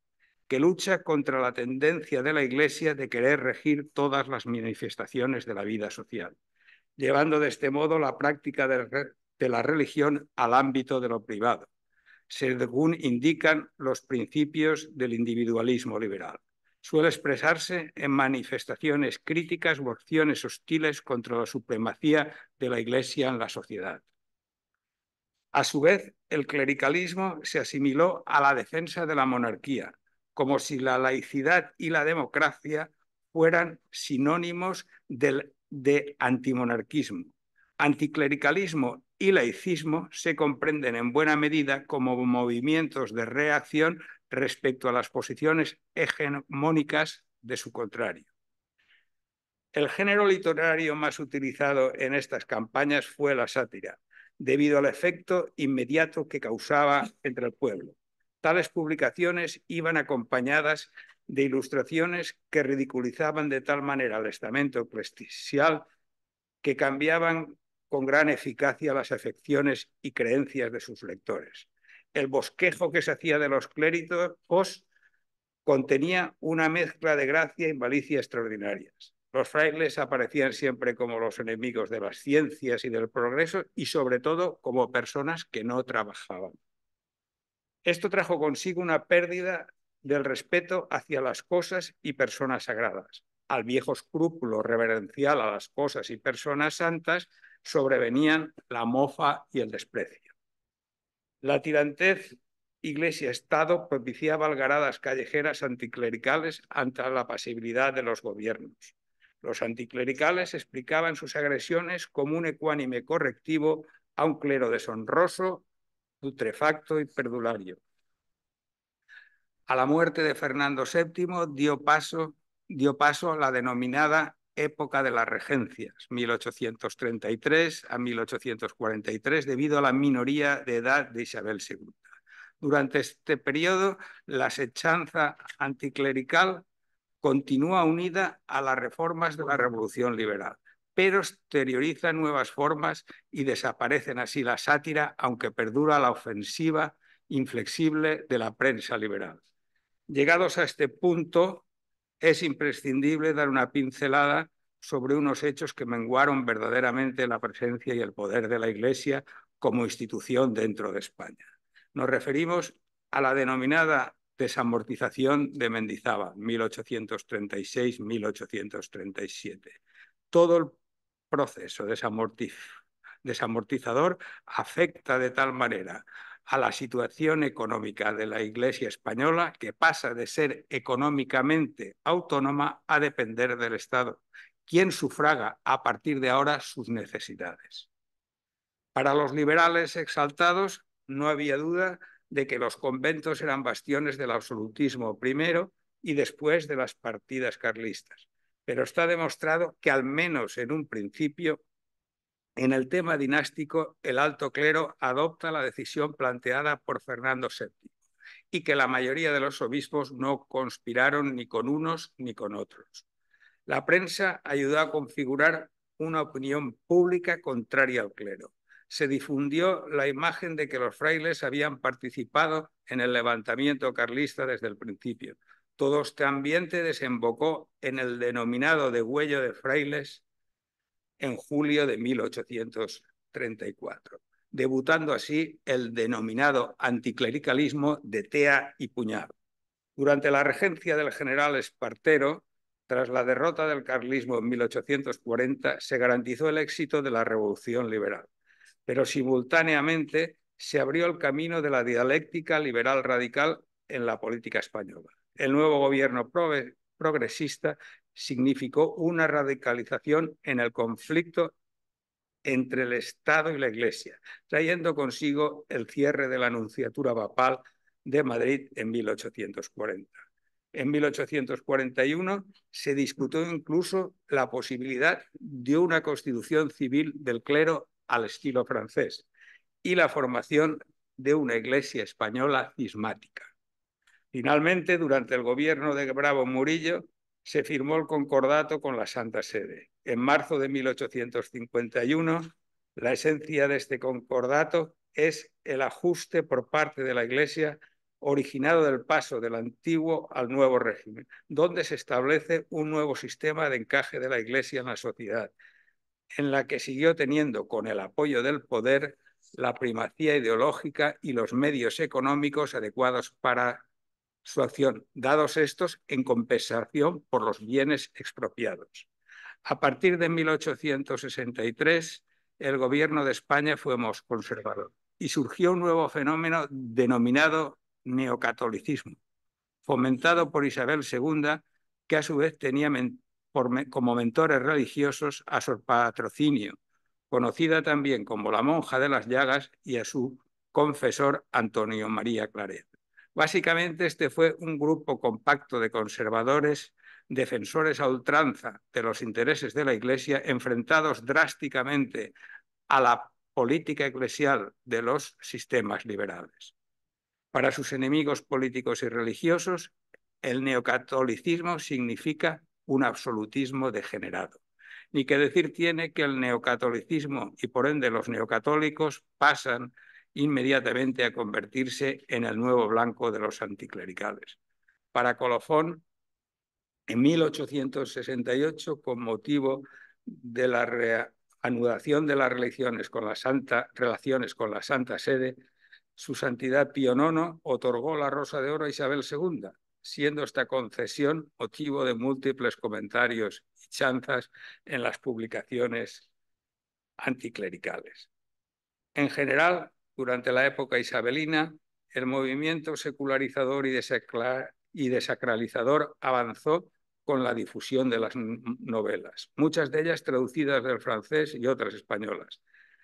que lucha contra la tendencia de la Iglesia de querer regir todas las manifestaciones de la vida social, llevando de este modo la práctica de la religión al ámbito de lo privado, según indican los principios del individualismo liberal. Suele expresarse en manifestaciones críticas o acciones hostiles contra la supremacía de la Iglesia en la sociedad. A su vez, el clericalismo se asimiló a la defensa de la monarquía, como si la laicidad y la democracia fueran sinónimos de antimonarquismo. Anticlericalismo y laicismo se comprenden en buena medida como movimientos de reacción respecto a las posiciones hegemónicas de su contrario. El género literario más utilizado en estas campañas fue la sátira, debido al efecto inmediato que causaba entre el pueblo. Tales publicaciones iban acompañadas de ilustraciones que ridiculizaban de tal manera el estamento eclesial que cambiaban con gran eficacia las afecciones y creencias de sus lectores. El bosquejo que se hacía de los clérigos contenía una mezcla de gracia y malicia extraordinarias. Los frailes aparecían siempre como los enemigos de las ciencias y del progreso y sobre todo como personas que no trabajaban. Esto trajo consigo una pérdida del respeto hacia las cosas y personas sagradas. Al viejo escrúpulo reverencial a las cosas y personas santas sobrevenían la mofa y el desprecio. La tirantez Iglesia-Estado propiciaba algaradas callejeras anticlericales ante la pasividad de los gobiernos. Los anticlericales explicaban sus agresiones como un ecuánime correctivo a un clero deshonroso, putrefacto y perdulario. A la muerte de Fernando VII dio paso a la denominada época de las regencias, 1833 a 1843, debido a la minoría de edad de Isabel II. Durante este periodo, la asechanza anticlerical continúa unida a las reformas de la Revolución Liberal, pero exterioriza nuevas formas y desaparecen así la sátira, aunque perdura la ofensiva inflexible de la prensa liberal. Llegados a este punto, es imprescindible dar una pincelada sobre unos hechos que menguaron verdaderamente la presencia y el poder de la Iglesia como institución dentro de España. Nos referimos a la denominada desamortización de Mendizábal, 1836-1837. Todo el proceso desamortizador afecta de tal manera a la situación económica de la Iglesia española que pasa de ser económicamente autónoma a depender del Estado, quien sufraga a partir de ahora sus necesidades. Para los liberales exaltados no había duda de que los conventos eran bastiones del absolutismo primero y después de las partidas carlistas, pero está demostrado que al menos en un principio en el tema dinástico, el alto clero adopta la decisión planteada por Fernando VII y que la mayoría de los obispos no conspiraron ni con unos ni con otros. La prensa ayudó a configurar una opinión pública contraria al clero. Se difundió la imagen de que los frailes habían participado en el levantamiento carlista desde el principio. Todo este ambiente desembocó en el denominado degüello de frailes en julio de 1834, debutando así el denominado anticlericalismo de tea y puñal. Durante la regencia del general Espartero, tras la derrota del carlismo en 1840, se garantizó el éxito de la Revolución Liberal, pero simultáneamente se abrió el camino de la dialéctica liberal radical en la política española. El nuevo gobierno progresista significó una radicalización en el conflicto entre el Estado y la Iglesia, trayendo consigo el cierre de la Nunciatura Papal de Madrid en 1840. En 1841 se discutió incluso la posibilidad de una constitución civil del clero al estilo francés y la formación de una Iglesia española cismática. Finalmente, durante el gobierno de Bravo Murillo, se firmó el concordato con la Santa Sede. En marzo de 1851, la esencia de este concordato es el ajuste por parte de la Iglesia originado del paso del antiguo al nuevo régimen, donde se establece un nuevo sistema de encaje de la Iglesia en la sociedad, en la que siguió teniendo, con el apoyo del poder, la primacía ideológica y los medios económicos adecuados para su acción, dados estos en compensación por los bienes expropiados. A partir de 1863, el gobierno de España fue más conservador y surgió un nuevo fenómeno denominado neocatolicismo, fomentado por Isabel II, que a su vez tenía como mentores religiosos a Sor Patrocinio, conocida también como la monja de las llagas, y a su confesor Antonio María Claret. Básicamente, este fue un grupo compacto de conservadores, defensores a ultranza de los intereses de la Iglesia, enfrentados drásticamente a la política eclesial de los sistemas liberales. Para sus enemigos políticos y religiosos, el neocatolicismo significa un absolutismo degenerado. Ni que decir tiene que el neocatolicismo y por ende los neocatólicos pasan inmediatamente a convertirse en el nuevo blanco de los anticlericales. Para Colofón, En 1868, con motivo de la reanudación de las relaciones con la Santa Sede, su Santidad Pío IX otorgó la Rosa de Oro a Isabel II, siendo esta concesión motivo de múltiples comentarios y chanzas en las publicaciones anticlericales. En general, durante la época isabelina, el movimiento secularizador y desacralizador avanzó con la difusión de las novelas, muchas de ellas traducidas del francés y otras españolas.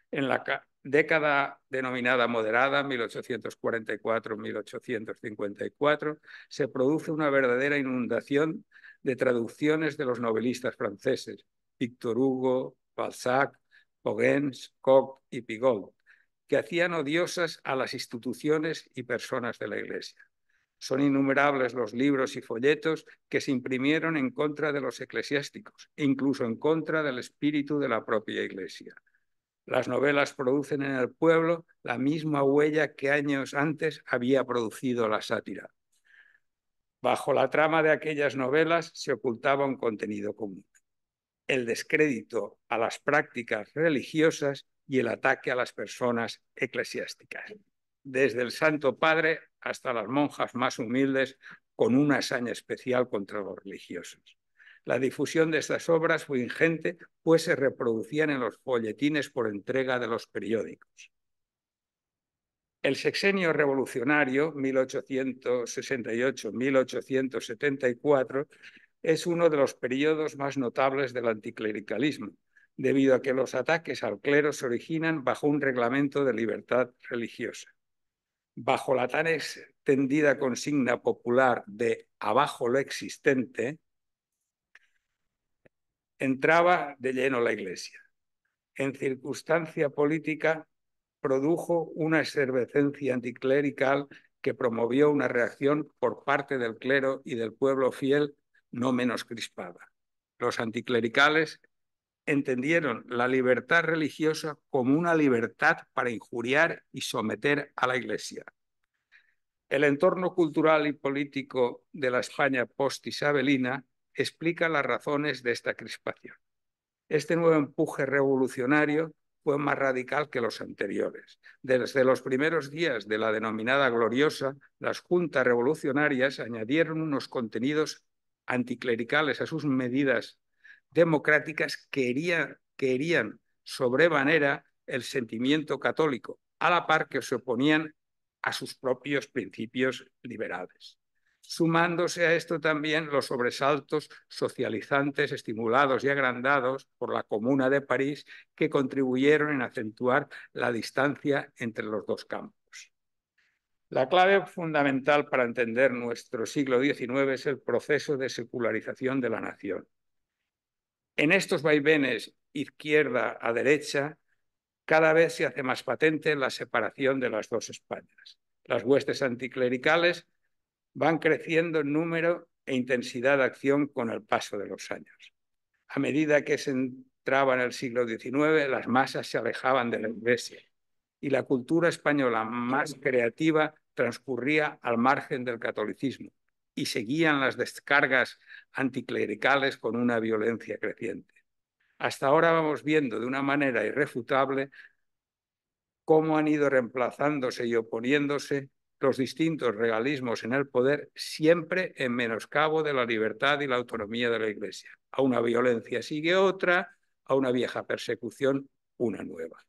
En la década denominada moderada, 1844-1854, se produce una verdadera inundación de traducciones de los novelistas franceses, Victor Hugo, Balzac, Pogens, Koch y Pigault, que hacían odiosas a las instituciones y personas de la Iglesia. Son innumerables los libros y folletos que se imprimieron en contra de los eclesiásticos e incluso en contra del espíritu de la propia Iglesia. Las novelas producen en el pueblo la misma huella que años antes había producido la sátira. Bajo la trama de aquellas novelas se ocultaba un contenido común: el descrédito a las prácticas religiosas y el ataque a las personas eclesiásticas, desde el Santo Padre hasta las monjas más humildes, con una hazaña especial contra los religiosos. La difusión de estas obras fue ingente, pues se reproducían en los folletines por entrega de los periódicos. El sexenio revolucionario, 1868-1874, es uno de los periodos más notables del anticlericalismo, debido a que los ataques al clero se originan bajo un reglamento de libertad religiosa. Bajo la tan extendida consigna popular de abajo lo existente, entraba de lleno la Iglesia. En circunstancia política produjo una efervescencia anticlerical que promovió una reacción por parte del clero y del pueblo fiel no menos crispada. Los anticlericales entendieron la libertad religiosa como una libertad para injuriar y someter a la Iglesia. El entorno cultural y político de la España post-isabelina explica las razones de esta crispación. Este nuevo empuje revolucionario fue más radical que los anteriores. Desde los primeros días de la denominada Gloriosa, las juntas revolucionarias añadieron unos contenidos anticlericales a sus medidas democráticas que herían sobremanera el sentimiento católico, a la par que se oponían a sus propios principios liberales. Sumándose a esto también los sobresaltos socializantes estimulados y agrandados por la Comuna de París, que contribuyeron en acentuar la distancia entre los dos campos. La clave fundamental para entender nuestro siglo XIX es el proceso de secularización de la nación. En estos vaivenes izquierda a derecha, cada vez se hace más patente la separación de las dos Españas. Las huestes anticlericales van creciendo en número e intensidad de acción con el paso de los años. A medida que se entraba en el siglo XIX, las masas se alejaban de la Iglesia y la cultura española más creativa transcurría al margen del catolicismo y seguían las descargas anticlericales con una violencia creciente. Hasta ahora vamos viendo de una manera irrefutable cómo han ido reemplazándose y oponiéndose los distintos regalismos en el poder, siempre en menoscabo de la libertad y la autonomía de la Iglesia. A una violencia sigue otra, a una vieja persecución una nueva.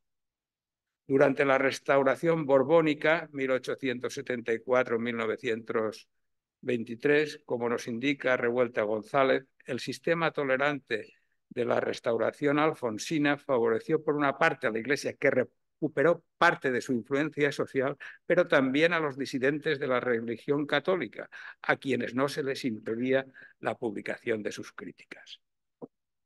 Durante la Restauración borbónica, 1874-1923, como nos indica Revuelta González, el sistema tolerante de la Restauración alfonsina favoreció por una parte a la Iglesia, que recuperó parte de su influencia social, pero también a los disidentes de la religión católica, a quienes no se les impedía la publicación de sus críticas.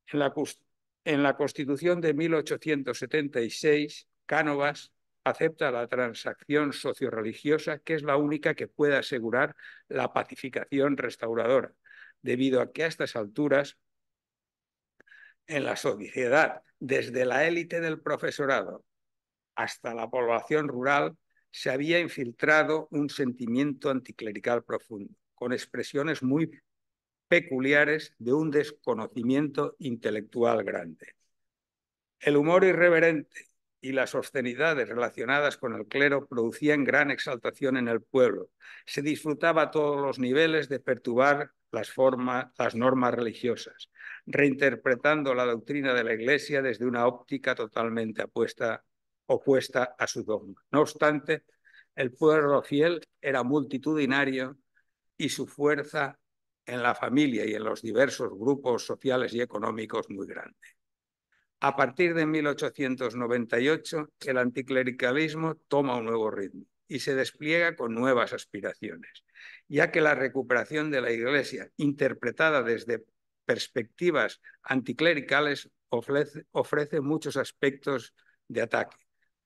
En la Constitución de 1876, Cánovas acepta la transacción socioreligiosa, que es la única que puede asegurar la pacificación restauradora, debido a que a estas alturas, en la sociedad, desde la élite del profesorado hasta la población rural, se había infiltrado un sentimiento anticlerical profundo, con expresiones muy peculiares de un desconocimiento intelectual grande. El humor irreverente y las obscenidades relacionadas con el clero producían gran exaltación en el pueblo. Se disfrutaba a todos los niveles de perturbar las normas religiosas, reinterpretando la doctrina de la Iglesia desde una óptica totalmente opuesta a su dogma. No obstante, el pueblo fiel era multitudinario y su fuerza en la familia y en los diversos grupos sociales y económicos muy grande. A partir de 1898, el anticlericalismo toma un nuevo ritmo y se despliega con nuevas aspiraciones, ya que la recuperación de la Iglesia, interpretada desde perspectivas anticlericales, ofrece muchos aspectos de ataque.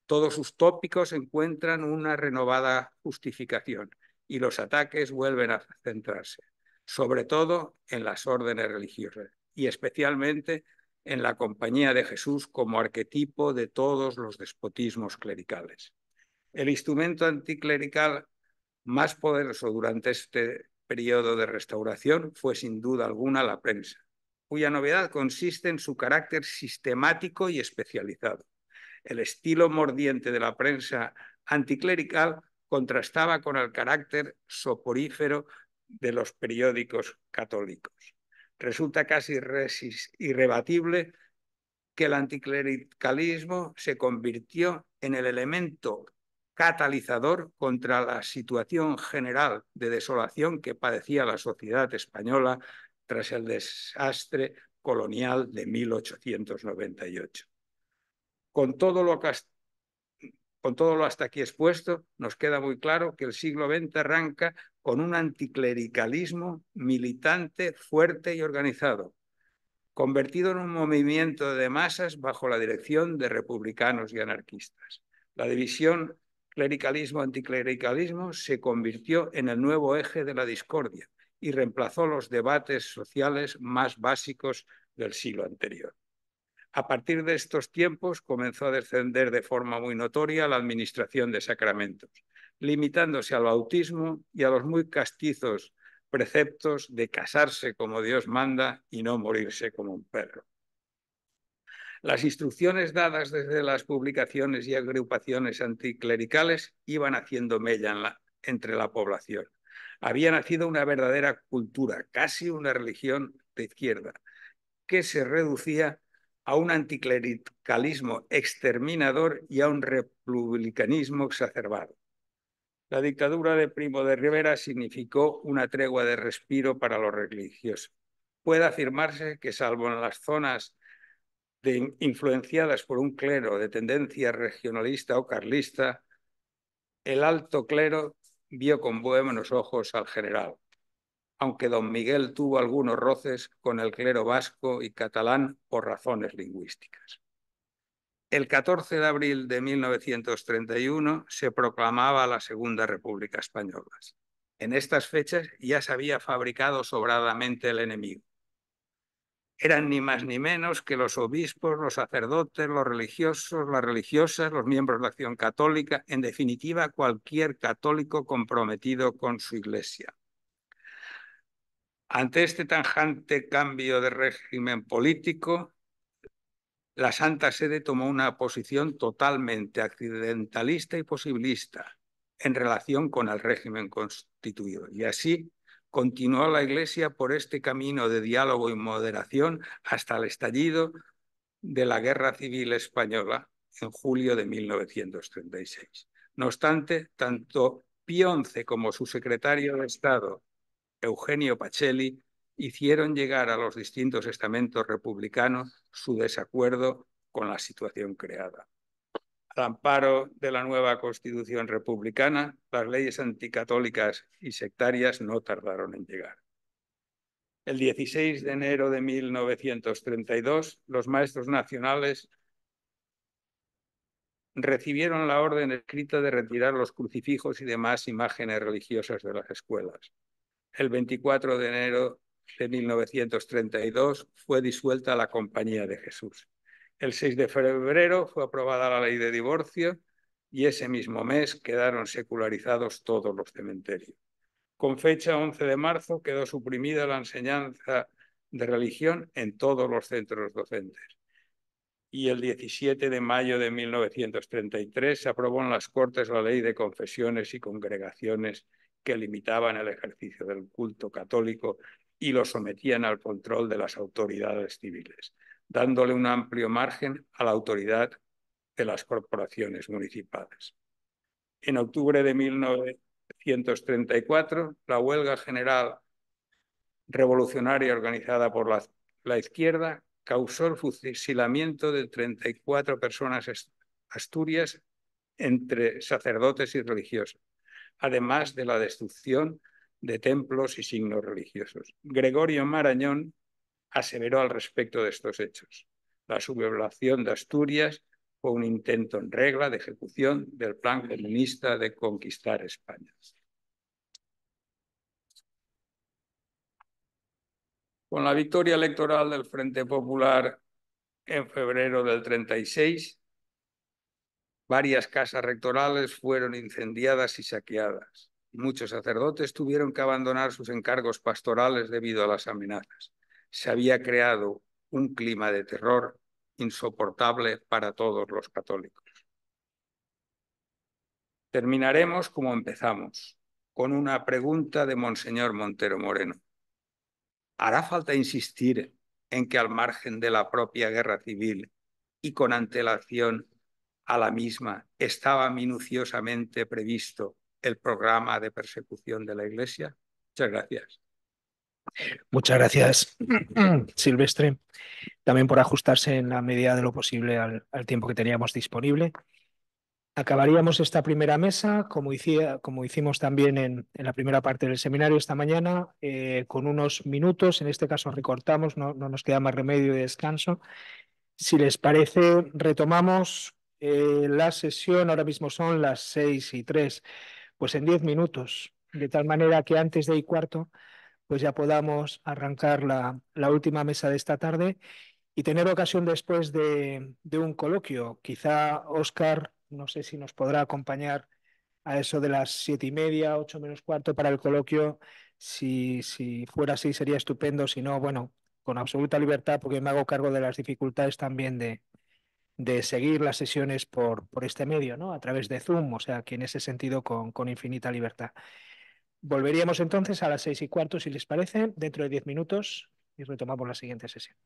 Todos sus tópicos encuentran una renovada justificación y los ataques vuelven a centrarse, sobre todo en las órdenes religiosas y especialmente en la Compañía de Jesús como arquetipo de todos los despotismos clericales. El instrumento anticlerical más poderoso durante este periodo de restauración fue sin duda alguna la prensa, cuya novedad consiste en su carácter sistemático y especializado. El estilo mordiente de la prensa anticlerical contrastaba con el carácter soporífero de los periódicos católicos. Resulta casi irrebatible que el anticlericalismo se convirtió en el elemento catalizador contra la situación general de desolación que padecía la sociedad española tras el desastre colonial de 1898. Con todo lo hasta aquí expuesto, nos queda muy claro que el siglo XX arranca con un anticlericalismo militante, fuerte y organizado, convertido en un movimiento de masas bajo la dirección de republicanos y anarquistas. La división clericalismo-anticlericalismo se convirtió en el nuevo eje de la discordia y reemplazó los debates sociales más básicos del siglo anterior. A partir de estos tiempos comenzó a descender de forma muy notoria la administración de sacramentos, limitándose al bautismo y a los muy castizos preceptos de casarse como Dios manda y no morirse como un perro. Las instrucciones dadas desde las publicaciones y agrupaciones anticlericales iban haciendo mella entre la población. Había nacido una verdadera cultura, casi una religión de izquierda, que se reducía a un anticlericalismo exterminador y a un republicanismo exacerbado. La dictadura de Primo de Rivera significó una tregua de respiro para los religiosos. Puede afirmarse que, salvo en las zonas influenciadas por un clero de tendencia regionalista o carlista, el alto clero vio con buenos ojos al general, aunque don Miguel tuvo algunos roces con el clero vasco y catalán por razones lingüísticas. El 14 de abril de 1931 se proclamaba la Segunda República Española. En estas fechas ya se había fabricado sobradamente el enemigo. Eran ni más ni menos que los obispos, los sacerdotes, los religiosos, las religiosas, los miembros de Acción Católica, en definitiva cualquier católico comprometido con su Iglesia. Ante este tajante cambio de régimen político, la Santa Sede tomó una posición totalmente accidentalista y posibilista en relación con el régimen constituido. Y así continuó la Iglesia por este camino de diálogo y moderación hasta el estallido de la Guerra Civil Española en julio de 1936. No obstante, tanto Pío XI como su secretario de Estado, Eugenio Pacelli, hicieron llegar a los distintos estamentos republicanos su desacuerdo con la situación creada. Al amparo de la nueva Constitución republicana, las leyes anticatólicas y sectarias no tardaron en llegar. El 16 de enero de 1932, los maestros nacionales recibieron la orden escrita de retirar los crucifijos y demás imágenes religiosas de las escuelas. El 24 de enero de 1932 fue disuelta la Compañía de Jesús. El 6 de febrero fue aprobada la ley de divorcio y ese mismo mes quedaron secularizados todos los cementerios. Con fecha 11 de marzo quedó suprimida la enseñanza de religión en todos los centros docentes. Y el 17 de mayo de 1933 se aprobó en las Cortes la Ley de Confesiones y Congregaciones que limitaban el ejercicio del culto católico y lo sometían al control de las autoridades civiles, dándole un amplio margen a la autoridad de las corporaciones municipales. En octubre de 1934, la huelga general revolucionaria organizada por la izquierda causó el fusilamiento de 34 personas asturias entre sacerdotes y religiosos, además de la destrucción de templos y signos religiosos. Gregorio Marañón aseveró al respecto de estos hechos: la sublevación de Asturias fue un intento en regla de ejecución del plan comunista de conquistar España. Con la victoria electoral del Frente Popular en febrero del 36, varias casas rectorales fueron incendiadas y saqueadas. Muchos sacerdotes tuvieron que abandonar sus encargos pastorales debido a las amenazas. Se había creado un clima de terror insoportable para todos los católicos. Terminaremos como empezamos, con una pregunta de Monseñor Montero Moreno. ¿Hará falta insistir en que al margen de la propia guerra civil y con antelación a la misma estaba minuciosamente previsto el programa de persecución de la Iglesia? Muchas gracias. Muchas gracias, Silvestre, también por ajustarse en la medida de lo posible al tiempo que teníamos disponible. Acabaríamos esta primera mesa, como hicimos también en la primera parte del seminario esta mañana, con unos minutos. En este caso recortamos, no nos queda más remedio de descanso. Si les parece, retomamos la sesión. Ahora mismo son las 6:03, pues en 10 minutos, de tal manera que antes de 1:15 pues ya podamos arrancar la última mesa de esta tarde y tener ocasión después de un coloquio. Quizá Óscar, no sé si nos podrá acompañar a eso de las 7:30, 8 menos cuarto para el coloquio. Si fuera así sería estupendo, si no, bueno, con absoluta libertad, porque me hago cargo de las dificultades también de seguir las sesiones por este medio, ¿no? A través de Zoom, o sea que en ese sentido con infinita libertad. Volveríamos entonces a las 6:15, si les parece, dentro de 10 minutos, y retomamos la siguiente sesión.